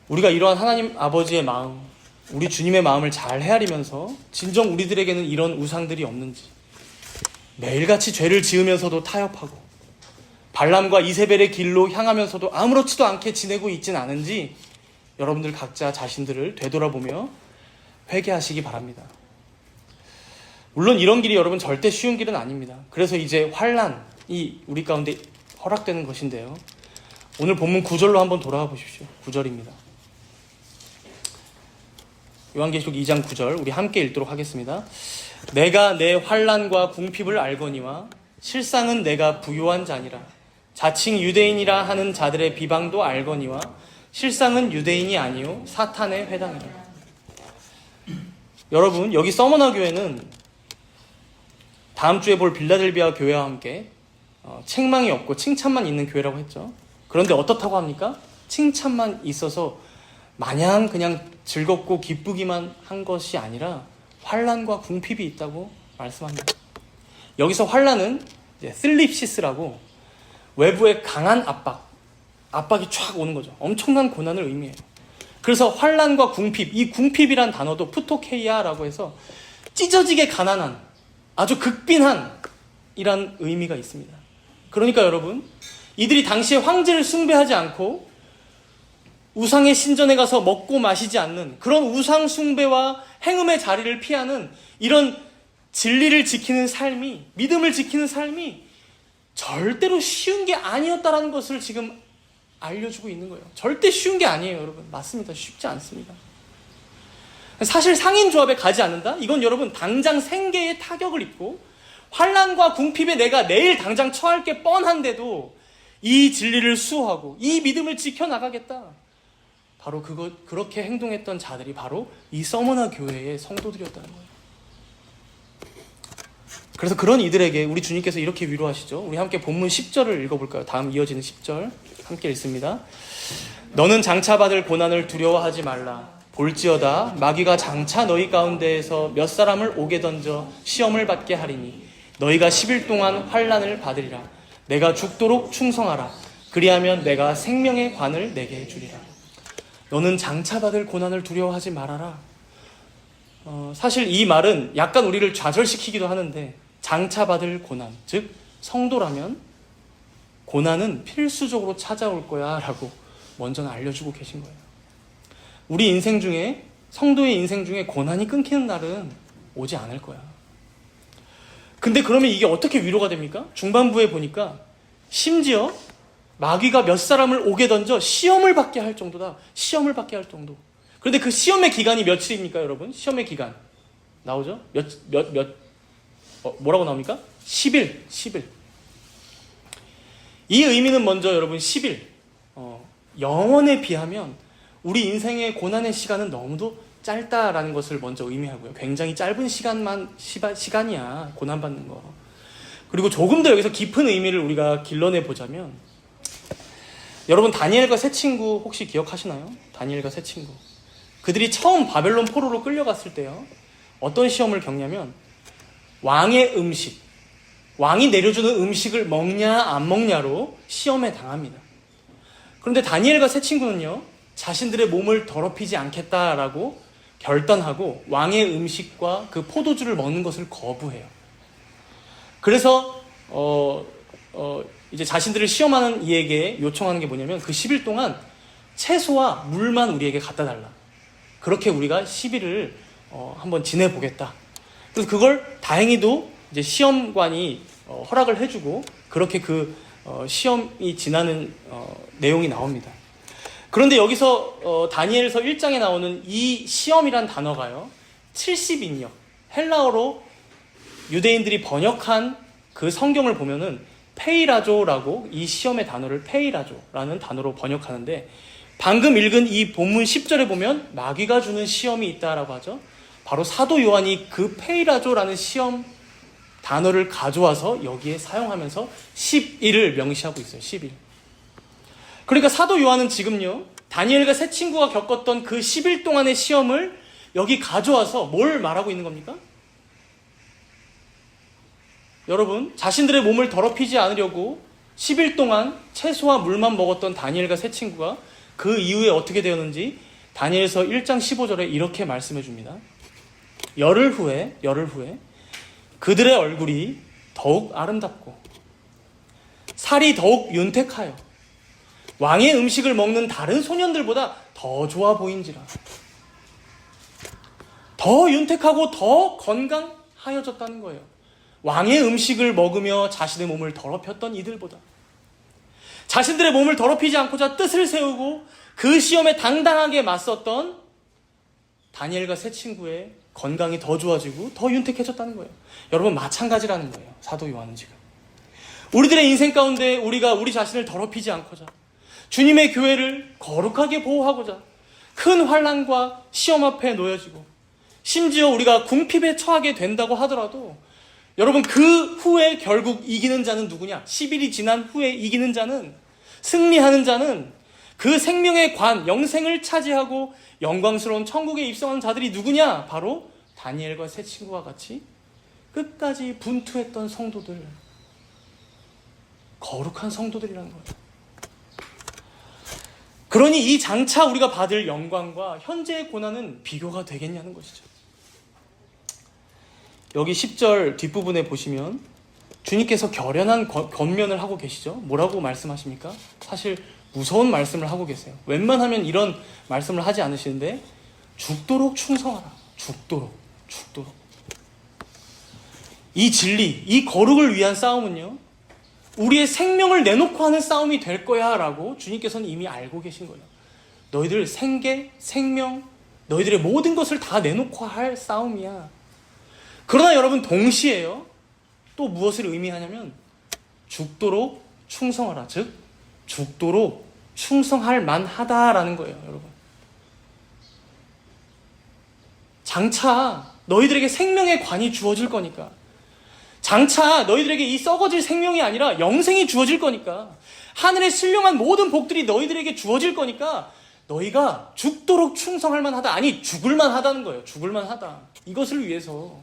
우리가 이러한 하나님 아버지의 마음, 우리 주님의 마음을 잘 헤아리면서 진정 우리들에게는 이런 우상들이 없는지, 매일같이 죄를 지으면서도 타협하고 발람과 이세벨의 길로 향하면서도 아무렇지도 않게 지내고 있진 않은지 여러분들 각자 자신들을 되돌아보며 회개하시기 바랍니다. 물론 이런 길이 여러분 절대 쉬운 길은 아닙니다. 그래서 이제 환난이 우리 가운데 허락되는 것인데요. 오늘 본문 9절로 한번 돌아가 보십시오. 9절입니다. 요한계시록 2장 9절 우리 함께 읽도록 하겠습니다. 내가 내 환난과 궁핍을 알거니와 실상은 내가 부요한 자니라. 자칭 유대인이라 하는 자들의 비방도 알거니와 실상은 유대인이 아니요 사탄의 회당이라. 여러분, 여기 서머너 교회는 다음 주에 볼 빌라델비아 교회와 함께 책망이 없고 칭찬만 있는 교회라고 했죠. 그런데 어떻다고 합니까? 칭찬만 있어서 마냥 그냥 즐겁고 기쁘기만 한 것이 아니라 환난과 궁핍이 있다고 말씀합니다. 여기서 환난은 슬립시스라고 외부의 강한 압박이 쫙 오는 거죠. 엄청난 고난을 의미해요. 그래서 환난과 궁핍, 이 궁핍이란 단어도 푸토케이아라고 해서 찢어지게 가난한, 아주 극빈한 이란 의미가 있습니다. 그러니까 여러분, 이들이 당시에 황제를 숭배하지 않고 우상의 신전에 가서 먹고 마시지 않는 그런 우상 숭배와 행음의 자리를 피하는 이런 진리를 지키는 삶이, 믿음을 지키는 삶이 절대로 쉬운 게 아니었다라는 것을 지금 알려주고 있는 거예요. 절대 쉬운 게 아니에요, 여러분. 맞습니다. 쉽지 않습니다. 사실 상인조합에 가지 않는다? 이건 여러분 당장 생계에 타격을 입고 환난과 궁핍에 내가 내일 당장 처할 게 뻔한데도 이 진리를 수호하고 이 믿음을 지켜나가겠다. 바로 그렇게 행동했던 자들이 바로 이 서머너 교회의 성도들이었다는 거예요. 그래서 그런 이들에게 우리 주님께서 이렇게 위로하시죠. 우리 함께 본문 10절을 읽어볼까요? 다음 이어지는 10절 함께 읽습니다. 너는 장차 받을 고난을 두려워하지 말라. 볼지어다 마귀가 장차 너희 가운데에서 몇 사람을 옥에 던져 시험을 받게 하리니 너희가 10일 동안 환난을 받으리라. 내가 죽도록 충성하라. 그리하면 내가 생명의 관을 내게 주리라. 너는 장차 받을 고난을 두려워하지 말아라. 사실 이 말은 약간 우리를 좌절시키기도 하는데, 장차 받을 고난, 즉 성도라면 고난은 필수적으로 찾아올 거야 라고 먼저는 알려주고 계신 거예요. 우리 인생 중에, 성도의 인생 중에 고난이 끊기는 날은 오지 않을 거야. 근데 그러면 이게 어떻게 위로가 됩니까? 중반부에 보니까 심지어 마귀가 몇 사람을 옥에 던져 시험을 받게 할 정도다. 시험을 받게 할 정도. 그런데 그 시험의 기간이 며칠입니까, 여러분? 시험의 기간 나오죠? 뭐라고 나옵니까? 10일. 이 의미는 먼저 여러분 10일. 영원에 비하면 우리 인생의 고난의 시간은 너무도 짧다라는 것을 먼저 의미하고요. 굉장히 짧은 시간이야, 고난받는 거. 그리고 조금 더 여기서 깊은 의미를 우리가 길러내 보자면, 여러분 다니엘과 세 친구 혹시 기억하시나요? 다니엘과 세 친구. 그들이 처음 바벨론 포로로 끌려갔을 때요, 어떤 시험을 겪냐면 왕의 음식, 왕이 내려주는 음식을 먹냐 안 먹냐로 시험에 당합니다. 그런데 다니엘과 세 친구는요, 자신들의 몸을 더럽히지 않겠다라고 결단하고 왕의 음식과 그 포도주를 먹는 것을 거부해요. 그래서 이제 자신들을 시험하는 이에게 요청하는 게 뭐냐면, 그 10일 동안 채소와 물만 우리에게 갖다 달라. 그렇게 우리가 10일을 한번 지내보겠다. 그래서 그걸 다행히도 이제 시험관이 허락을 해주고, 그렇게 그 시험이 지나는 내용이 나옵니다. 그런데 여기서 다니엘서 1장에 나오는 이 시험이란 단어가요, 70인역, 헬라어로 유대인들이 번역한 그 성경을 보면은 페이라조라고, 이 시험의 단어를 페이라조라는 단어로 번역하는데, 방금 읽은 이 본문 10절에 보면 마귀가 주는 시험이 있다라고 하죠. 바로 사도 요한이 그 페이라조라는 시험 단어를 가져와서 여기에 사용하면서 10일을 명시하고 있어요. 10일. 그러니까 사도 요한은 지금요, 다니엘과 세 친구가 겪었던 그 10일 동안의 시험을 여기 가져와서 뭘 말하고 있는 겁니까? 여러분, 자신들의 몸을 더럽히지 않으려고 10일 동안 채소와 물만 먹었던 다니엘과 세 친구가 그 이후에 어떻게 되었는지 다니엘서 1장 15절에 이렇게 말씀해 줍니다. 열흘 후에 그들의 얼굴이 더욱 아름답고 살이 더욱 윤택하여 왕의 음식을 먹는 다른 소년들보다 더 좋아 보인지라. 더 윤택하고 더 건강하여졌다는 거예요. 왕의 음식을 먹으며 자신의 몸을 더럽혔던 이들보다. 자신들의 몸을 더럽히지 않고자 뜻을 세우고 그 시험에 당당하게 맞섰던 다니엘과 세 친구의 건강이 더 좋아지고 더 윤택해졌다는 거예요. 여러분, 마찬가지라는 거예요. 사도 요한은 지금 우리들의 인생 가운데 우리가 우리 자신을 더럽히지 않고자, 주님의 교회를 거룩하게 보호하고자 큰 환난과 시험 앞에 놓여지고, 심지어 우리가 궁핍에 처하게 된다고 하더라도, 여러분, 그 후에 결국 이기는 자는 누구냐? 10일이 지난 후에 이기는 자는, 승리하는 자는 그 생명의 관, 영생을 차지하고 영광스러운 천국에 입성한 자들이 누구냐? 바로 다니엘과 세 친구와 같이 끝까지 분투했던 성도들, 거룩한 성도들이라는 거예요. 그러니 이 장차 우리가 받을 영광과 현재의 고난은 비교가 되겠냐는 것이죠. 여기 10절 뒷부분에 보시면 주님께서 결연한 권면을 하고 계시죠. 뭐라고 말씀하십니까? 사실 무서운 말씀을 하고 계세요. 웬만하면 이런 말씀을 하지 않으시는데, 죽도록 충성하라. 죽도록. 이 진리, 이 거룩을 위한 싸움은요, 우리의 생명을 내놓고 하는 싸움이 될 거야 라고 주님께서는 이미 알고 계신 거예요. 너희들 생계, 생명, 너희들의 모든 것을 다 내놓고 할 싸움이야. 그러나 여러분, 동시에요, 또 무엇을 의미하냐면 죽도록 충성하라. 즉 죽도록 충성할 만하다라는 거예요. 여러분, 장차 너희들에게 생명의 관이 주어질 거니까, 장차 너희들에게 이 썩어질 생명이 아니라 영생이 주어질 거니까, 하늘의 신령한 모든 복들이 너희들에게 주어질 거니까 너희가 죽도록 충성할 만하다. 아니, 죽을 만하다는 거예요. 죽을 만하다. 이것을 위해서.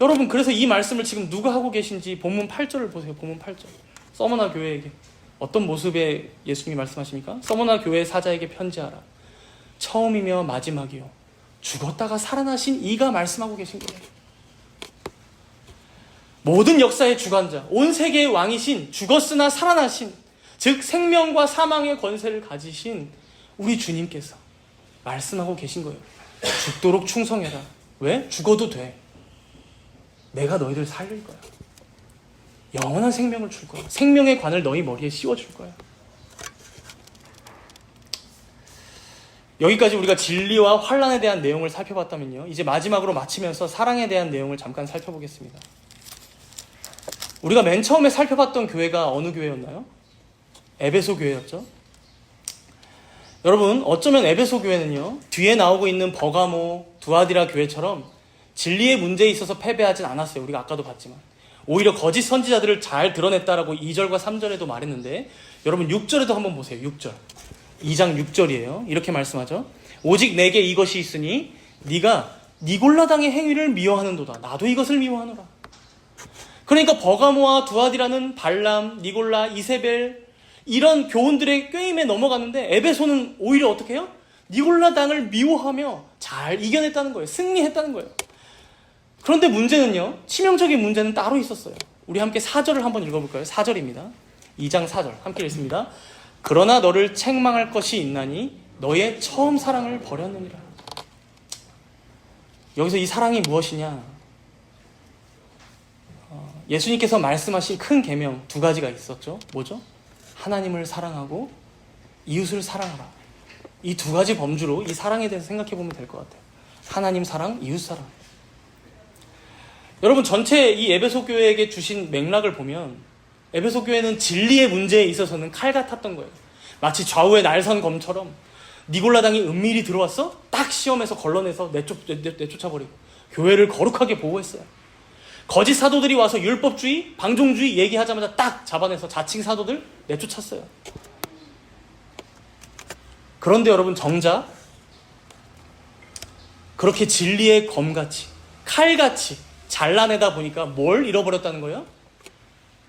여러분, 그래서 이 말씀을 지금 누가 하고 계신지 본문 8절을 보세요. 본문 8절. 서머나 교회에게 어떤 모습의 예수님이 말씀하십니까? 서머나 교회 사자에게 편지하라. 처음이며 마지막이요, 죽었다가 살아나신 이가 말씀하고 계신 거예요. 모든 역사의 주관자, 온 세계의 왕이신, 죽었으나 살아나신, 즉 생명과 사망의 권세를 가지신 우리 주님께서 말씀하고 계신 거예요. 죽도록 충성해라. 왜? 죽어도 돼. 내가 너희를 살릴 거야. 영원한 생명을 줄 거야. 생명의 관을 너희 머리에 씌워줄 거야. 여기까지 우리가 진리와 환난에 대한 내용을 살펴봤다면요, 이제 마지막으로 마치면서 사랑에 대한 내용을 잠깐 살펴보겠습니다. 우리가 맨 처음에 살펴봤던 교회가 어느 교회였나요? 에베소 교회였죠. 여러분, 어쩌면 에베소 교회는요, 뒤에 나오고 있는 버가모, 두아디라 교회처럼 진리의 문제에 있어서 패배하진 않았어요. 우리가 아까도 봤지만 오히려 거짓 선지자들을 잘 드러냈다라고 2절과 3절에도 말했는데, 여러분 6절에도 한번 보세요. 6절, 2장 6절이에요. 이렇게 말씀하죠. 오직 내게 이것이 있으니 네가 니골라당의 행위를 미워하는도다. 나도 이것을 미워하노라. 그러니까 버가모와 두아디라는 발람, 니골라, 이세벨 이런 교훈들의 꾀임에 넘어갔는데, 에베소는 오히려 어떻게 해요? 니골라당을 미워하며 잘 이겨냈다는 거예요. 승리했다는 거예요. 그런데 문제는요, 치명적인 문제는 따로 있었어요. 우리 함께 4절을 한번 읽어볼까요? 4절입니다. 2장 4절 함께 읽습니다. 그러나 너를 책망할 것이 있나니 너의 처음 사랑을 버렸느니라. 여기서 이 사랑이 무엇이냐? 예수님께서 말씀하신 큰 계명 두 가지가 있었죠. 뭐죠? 하나님을 사랑하고 이웃을 사랑하라. 이 두 가지 범주로 이 사랑에 대해서 생각해 보면 될 것 같아요. 하나님 사랑, 이웃 사랑. 여러분, 전체 이 에베소 교회에게 주신 맥락을 보면 에베소 교회는 진리의 문제에 있어서는 칼 같았던 거예요. 마치 좌우의 날선 검처럼 니골라당이 은밀히 들어왔어? 딱 시험에서 걸러내서 내쫓아버리고 교회를 거룩하게 보호했어요. 거짓 사도들이 와서 율법주의, 방종주의 얘기하자마자 딱 잡아내서 자칭 사도들 내쫓았어요. 그런데 여러분, 정작 그렇게 진리의 검같이, 칼같이 잘라내다 보니까 뭘 잃어버렸다는 거예요?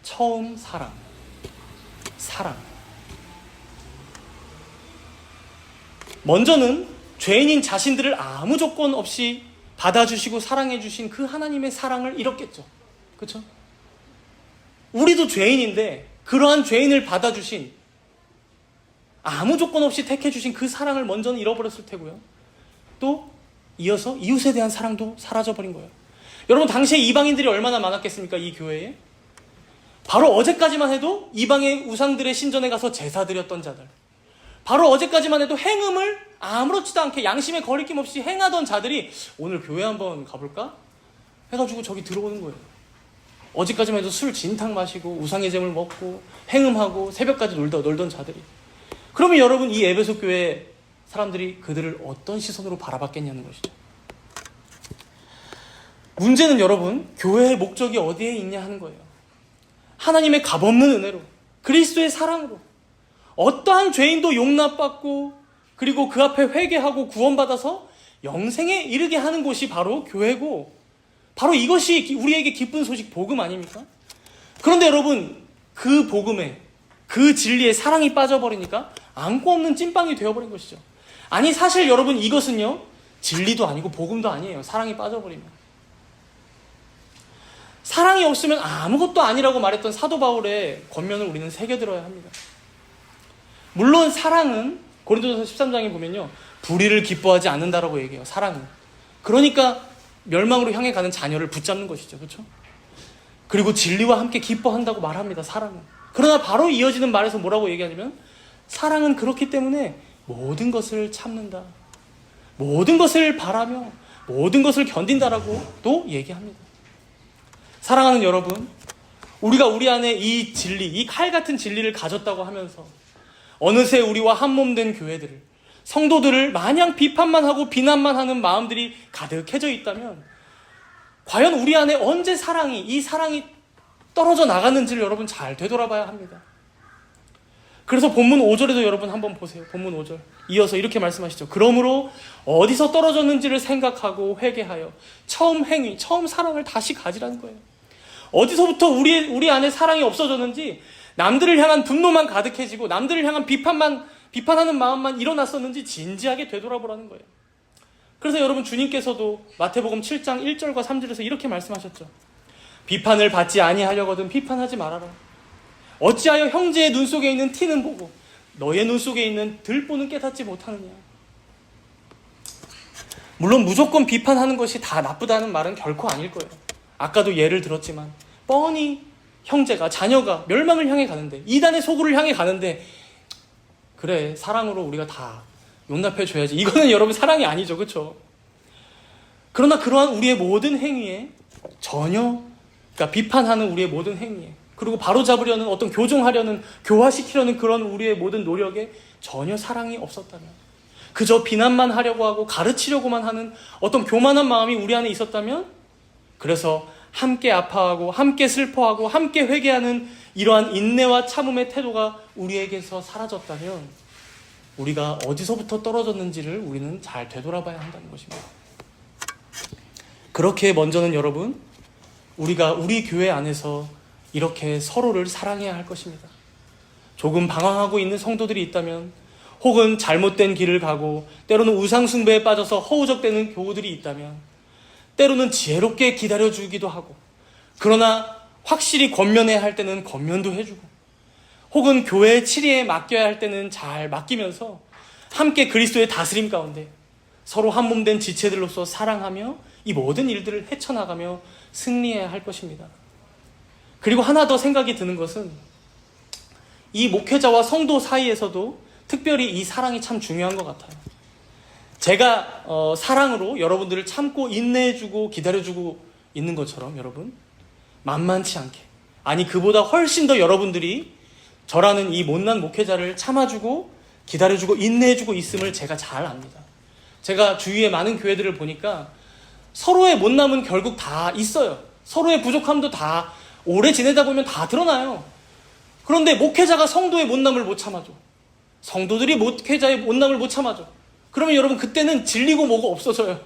처음 사랑. 먼저는 죄인인 자신들을 아무 조건 없이 받아주시고 사랑해주신 그 하나님의 사랑을 잃었겠죠. 그렇죠? 우리도 죄인인데 그러한 죄인을 받아주신, 아무 조건 없이 택해주신 그 사랑을 먼저는 잃어버렸을 테고요. 또 이어서 이웃에 대한 사랑도 사라져버린 거예요. 여러분, 당시에 이방인들이 얼마나 많았겠습니까? 이 교회에. 바로 어제까지만 해도 이방의 우상들의 신전에 가서 제사 드렸던 자들, 바로 어제까지만 해도 행음을 아무렇지도 않게 양심에 거리낌 없이 행하던 자들이 오늘 교회 한번 가볼까? 해가지고 저기 들어오는 거예요. 어제까지만 해도 술 진탕 마시고 우상의 잼을 먹고 행음하고 새벽까지 놀던 자들이. 그러면 여러분, 이 에베소 교회 사람들이 그들을 어떤 시선으로 바라봤겠냐는 것이죠. 문제는 여러분, 교회의 목적이 어디에 있냐 하는 거예요. 하나님의 값없는 은혜로, 그리스도의 사랑으로 어떠한 죄인도 용납받고, 그리고 그 앞에 회개하고 구원받아서 영생에 이르게 하는 곳이 바로 교회고, 바로 이것이 우리에게 기쁜 소식, 복음 아닙니까? 그런데 여러분, 그 복음에, 그 진리에 사랑이 빠져버리니까 안고 없는 찐빵이 되어버린 것이죠. 아니, 사실 여러분, 이것은요, 진리도 아니고 복음도 아니에요. 사랑이 빠져버리면. 사랑이 없으면 아무것도 아니라고 말했던 사도 바울의 권면을 우리는 새겨들어야 합니다. 물론 사랑은 고린도전서 13장에 보면요, 불의를 기뻐하지 않는다라고 얘기해요. 사랑은. 그러니까 멸망으로 향해 가는 자녀를 붙잡는 것이죠. 그렇죠? 그리고 진리와 함께 기뻐한다고 말합니다. 사랑은. 그러나 바로 이어지는 말에서 뭐라고 얘기하냐면, 사랑은 그렇기 때문에 모든 것을 참는다, 모든 것을 바라며 모든 것을 견딘다라고 또 얘기합니다. 사랑하는 여러분, 우리가 우리 안에 이 진리, 이 칼 같은 진리를 가졌다고 하면서 어느새 우리와 한몸된 교회들을, 성도들을 마냥 비판만 하고 비난만 하는 마음들이 가득해져 있다면, 과연 우리 안에 언제 이 사랑이 떨어져 나갔는지를 여러분 잘 되돌아봐야 합니다. 그래서 본문 5절에도 여러분 한번 보세요. 본문 5절. 이어서 이렇게 말씀하시죠. 그러므로 어디서 떨어졌는지를 생각하고 회개하여 처음 행위, 처음 사랑을 다시 가지라는 거예요. 어디서부터 우리 안에 사랑이 없어졌는지, 남들을 향한 분노만 가득해지고 남들을 향한 비판하는 마음만 일어났었는지 진지하게 되돌아보라는 거예요. 그래서 여러분, 주님께서도 마태복음 7장 1절과 3절에서 이렇게 말씀하셨죠. 비판을 받지 아니하려거든 비판하지 말아라. 어찌하여 형제의 눈 속에 있는 티는 보고 너의 눈 속에 있는 들보는 깨닫지 못하느냐. 물론 무조건 비판하는 것이 다 나쁘다는 말은 결코 아닐 거예요. 아까도 예를 들었지만 뻔히 형제가, 자녀가 멸망을 향해 가는데, 이단의 소굴을 향해 가는데, 그래, 사랑으로 우리가 다 용납해 줘야지. 이거는 여러분 사랑이 아니죠. 그렇죠? 그러나 그러한 우리의 모든 행위에 그러니까 비판하는 우리의 모든 행위에, 그리고 바로잡으려는, 어떤 교정하려는, 교화시키려는 그런 우리의 모든 노력에 전혀 사랑이 없었다면, 그저 비난만 하려고 하고 가르치려고만 하는 어떤 교만한 마음이 우리 안에 있었다면, 그래서 함께 아파하고 함께 슬퍼하고 함께 회개하는 이러한 인내와 참음의 태도가 우리에게서 사라졌다면, 우리가 어디서부터 떨어졌는지를 우리는 잘 되돌아봐야 한다는 것입니다. 그렇게 먼저는 여러분, 우리가 우리 교회 안에서 이렇게 서로를 사랑해야 할 것입니다. 조금 방황하고 있는 성도들이 있다면, 혹은 잘못된 길을 가고 때로는 우상숭배에 빠져서 허우적대는 교우들이 있다면, 때로는 지혜롭게 기다려주기도 하고, 그러나 확실히 권면해야 할 때는 권면도 해주고, 혹은 교회의 치리에 맡겨야 할 때는 잘 맡기면서 함께 그리스도의 다스림 가운데 서로 한 몸 된 지체들로서 사랑하며 이 모든 일들을 헤쳐나가며 승리해야 할 것입니다. 그리고 하나 더 생각이 드는 것은, 이 목회자와 성도 사이에서도 특별히 이 사랑이 참 중요한 것 같아요. 제가 사랑으로 여러분들을 참고 인내해주고 기다려주고 있는 것처럼, 여러분, 만만치 않게, 아니 그보다 훨씬 더 여러분들이 저라는 이 못난 목회자를 참아주고 기다려주고 인내해주고 있음을 제가 잘 압니다. 제가 주위의 많은 교회들을 보니까 서로의 못남은 결국 다 있어요. 서로의 부족함도 다 오래 지내다 보면 다 드러나요. 그런데 목회자가 성도의 못남을 못 참아줘, 성도들이 목회자의 못남을 못 참아줘, 그러면 여러분, 그때는 진리고 뭐고 없어져요.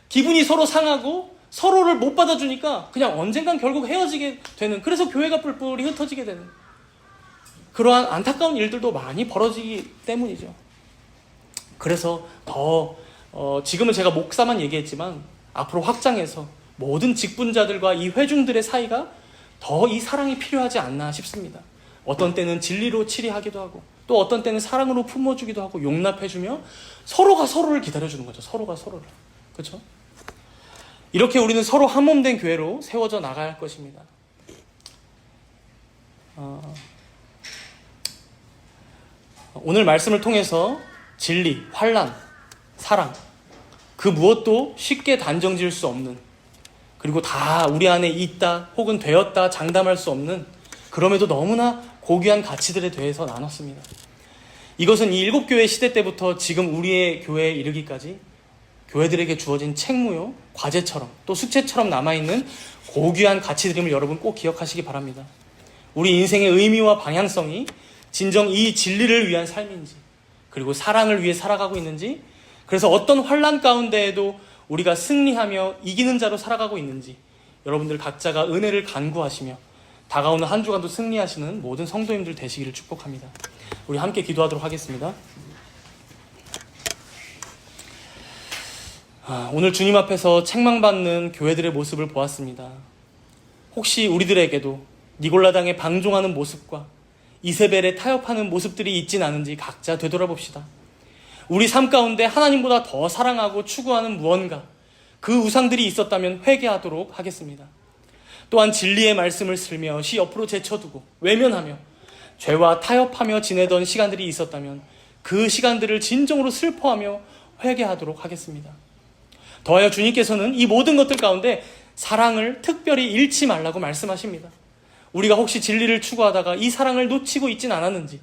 기분이 서로 상하고 서로를 못 받아주니까 그냥 언젠간 결국 헤어지게 되는, 그래서 교회가 뿔뿔이 흩어지게 되는 그러한 안타까운 일들도 많이 벌어지기 때문이죠. 그래서 더 지금은 제가 목사만 얘기했지만 앞으로 확장해서 모든 직분자들과 이 회중들의 사이가 더 이 사랑이 필요하지 않나 싶습니다. 어떤 때는 진리로 치리하기도 하고, 또 어떤 때는 사랑으로 품어주기도 하고 용납해주며 서로가 서로를 기다려주는 거죠. 서로가 서로를. 그렇죠? 이렇게 우리는 서로 한 몸 된 교회로 세워져 나가야 할 것입니다. 오늘 말씀을 통해서 진리, 환난, 사랑, 그 무엇도 쉽게 단정 지을 수 없는, 그리고 다 우리 안에 있다 혹은 되었다 장담할 수 없는, 그럼에도 너무나 고귀한 가치들에 대해서 나눴습니다. 이것은 이 7교회 시대 때부터 지금 우리의 교회에 이르기까지 교회들에게 주어진 책무요, 과제처럼 또 숙제처럼 남아있는 고귀한 가치들임을 여러분 꼭 기억하시기 바랍니다. 우리 인생의 의미와 방향성이 진정 이 진리를 위한 삶인지, 그리고 사랑을 위해 살아가고 있는지, 그래서 어떤 환난 가운데에도 우리가 승리하며 이기는 자로 살아가고 있는지, 여러분들 각자가 은혜를 간구하시며 다가오는 한 주간도 승리하시는 모든 성도님들 되시기를 축복합니다. 우리 함께 기도하도록 하겠습니다. 오늘 주님 앞에서 책망받는 교회들의 모습을 보았습니다. 혹시 우리들에게도 니골라당에 방종하는 모습과 이세벨에 타협하는 모습들이 있진 않은지 각자 되돌아봅시다. 우리 삶 가운데 하나님보다 더 사랑하고 추구하는 무언가, 그 우상들이 있었다면 회개하도록 하겠습니다. 또한 진리의 말씀을 슬며시 옆으로 제쳐두고 외면하며 죄와 타협하며 지내던 시간들이 있었다면 그 시간들을 진정으로 슬퍼하며 회개하도록 하겠습니다. 더하여 주님께서는 이 모든 것들 가운데 사랑을 특별히 잃지 말라고 말씀하십니다. 우리가 혹시 진리를 추구하다가 이 사랑을 놓치고 있진 않았는지,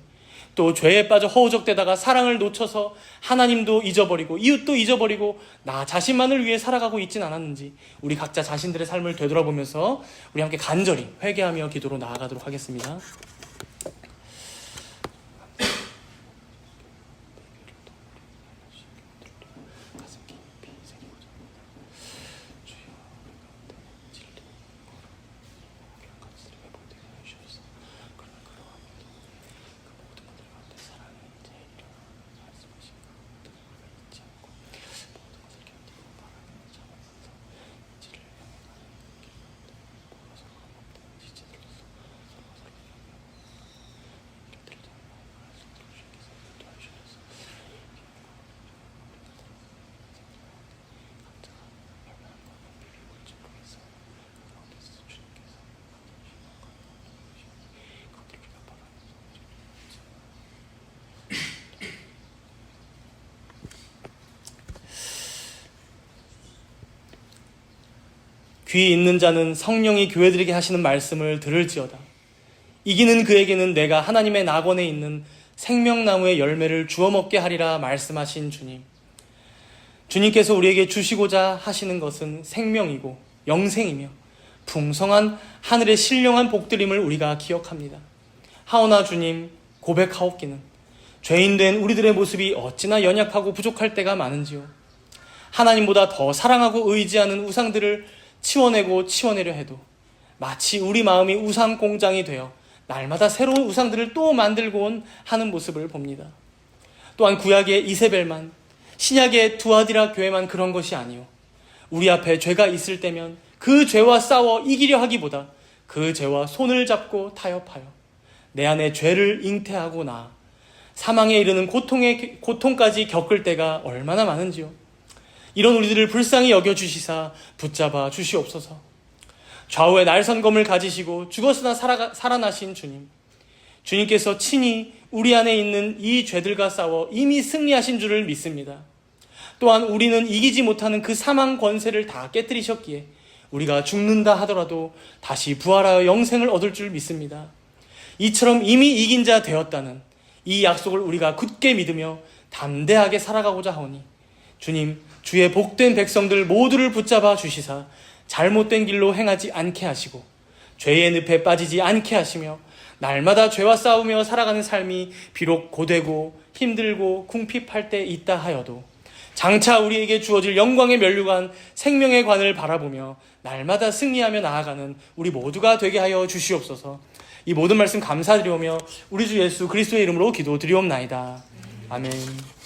또 죄에 빠져 허우적대다가 사랑을 놓쳐서 하나님도 잊어버리고 이웃도 잊어버리고 나 자신만을 위해 살아가고 있진 않았는지, 우리 각자 자신들의 삶을 되돌아보면서 우리 함께 간절히 회개하며 기도로 나아가도록 하겠습니다. 귀 있는 자는 성령이 교회들에게 하시는 말씀을 들을지어다. 이기는 그에게는 내가 하나님의 낙원에 있는 생명나무의 열매를 주워 먹게 하리라 말씀하신 주님. 주님께서 우리에게 주시고자 하시는 것은 생명이고 영생이며 풍성한 하늘의 신령한 복들임을 우리가 기억합니다. 하오나 주님, 고백하옵기는 죄인된 우리들의 모습이 어찌나 연약하고 부족할 때가 많은지요. 하나님보다 더 사랑하고 의지하는 우상들을 치워내려 해도 마치 우리 마음이 우상 공장이 되어 날마다 새로운 우상들을 또 만들곤 하는 모습을 봅니다. 또한 구약의 이세벨만, 신약의 두아디라 교회만 그런 것이 아니요. 우리 앞에 죄가 있을 때면 그 죄와 싸워 이기려 하기보다 그 죄와 손을 잡고 타협하여 내 안에 죄를 잉태하고 나 사망에 이르는 고통까지 겪을 때가 얼마나 많은지요. 이런 우리들을 불쌍히 여겨주시사 붙잡아 주시옵소서. 좌우에 날선검을 가지시고 죽었으나 살아나신 주님. 주님께서 친히 우리 안에 있는 이 죄들과 싸워 이미 승리하신 줄을 믿습니다. 또한 우리는 이기지 못하는 그 사망 권세를 다 깨뜨리셨기에 우리가 죽는다 하더라도 다시 부활하여 영생을 얻을 줄 믿습니다. 이처럼 이미 이긴 자 되었다는 이 약속을 우리가 굳게 믿으며 담대하게 살아가고자 하오니 주님, 주의 복된 백성들 모두를 붙잡아 주시사 잘못된 길로 행하지 않게 하시고 죄의 늪에 빠지지 않게 하시며 날마다 죄와 싸우며 살아가는 삶이 비록 고되고 힘들고 궁핍할 때 있다 하여도 장차 우리에게 주어질 영광의 면류관 생명의 관을 바라보며 날마다 승리하며 나아가는 우리 모두가 되게 하여 주시옵소서. 이 모든 말씀 감사드리오며 우리 주 예수 그리스도의 이름으로 기도드리옵나이다. 아멘.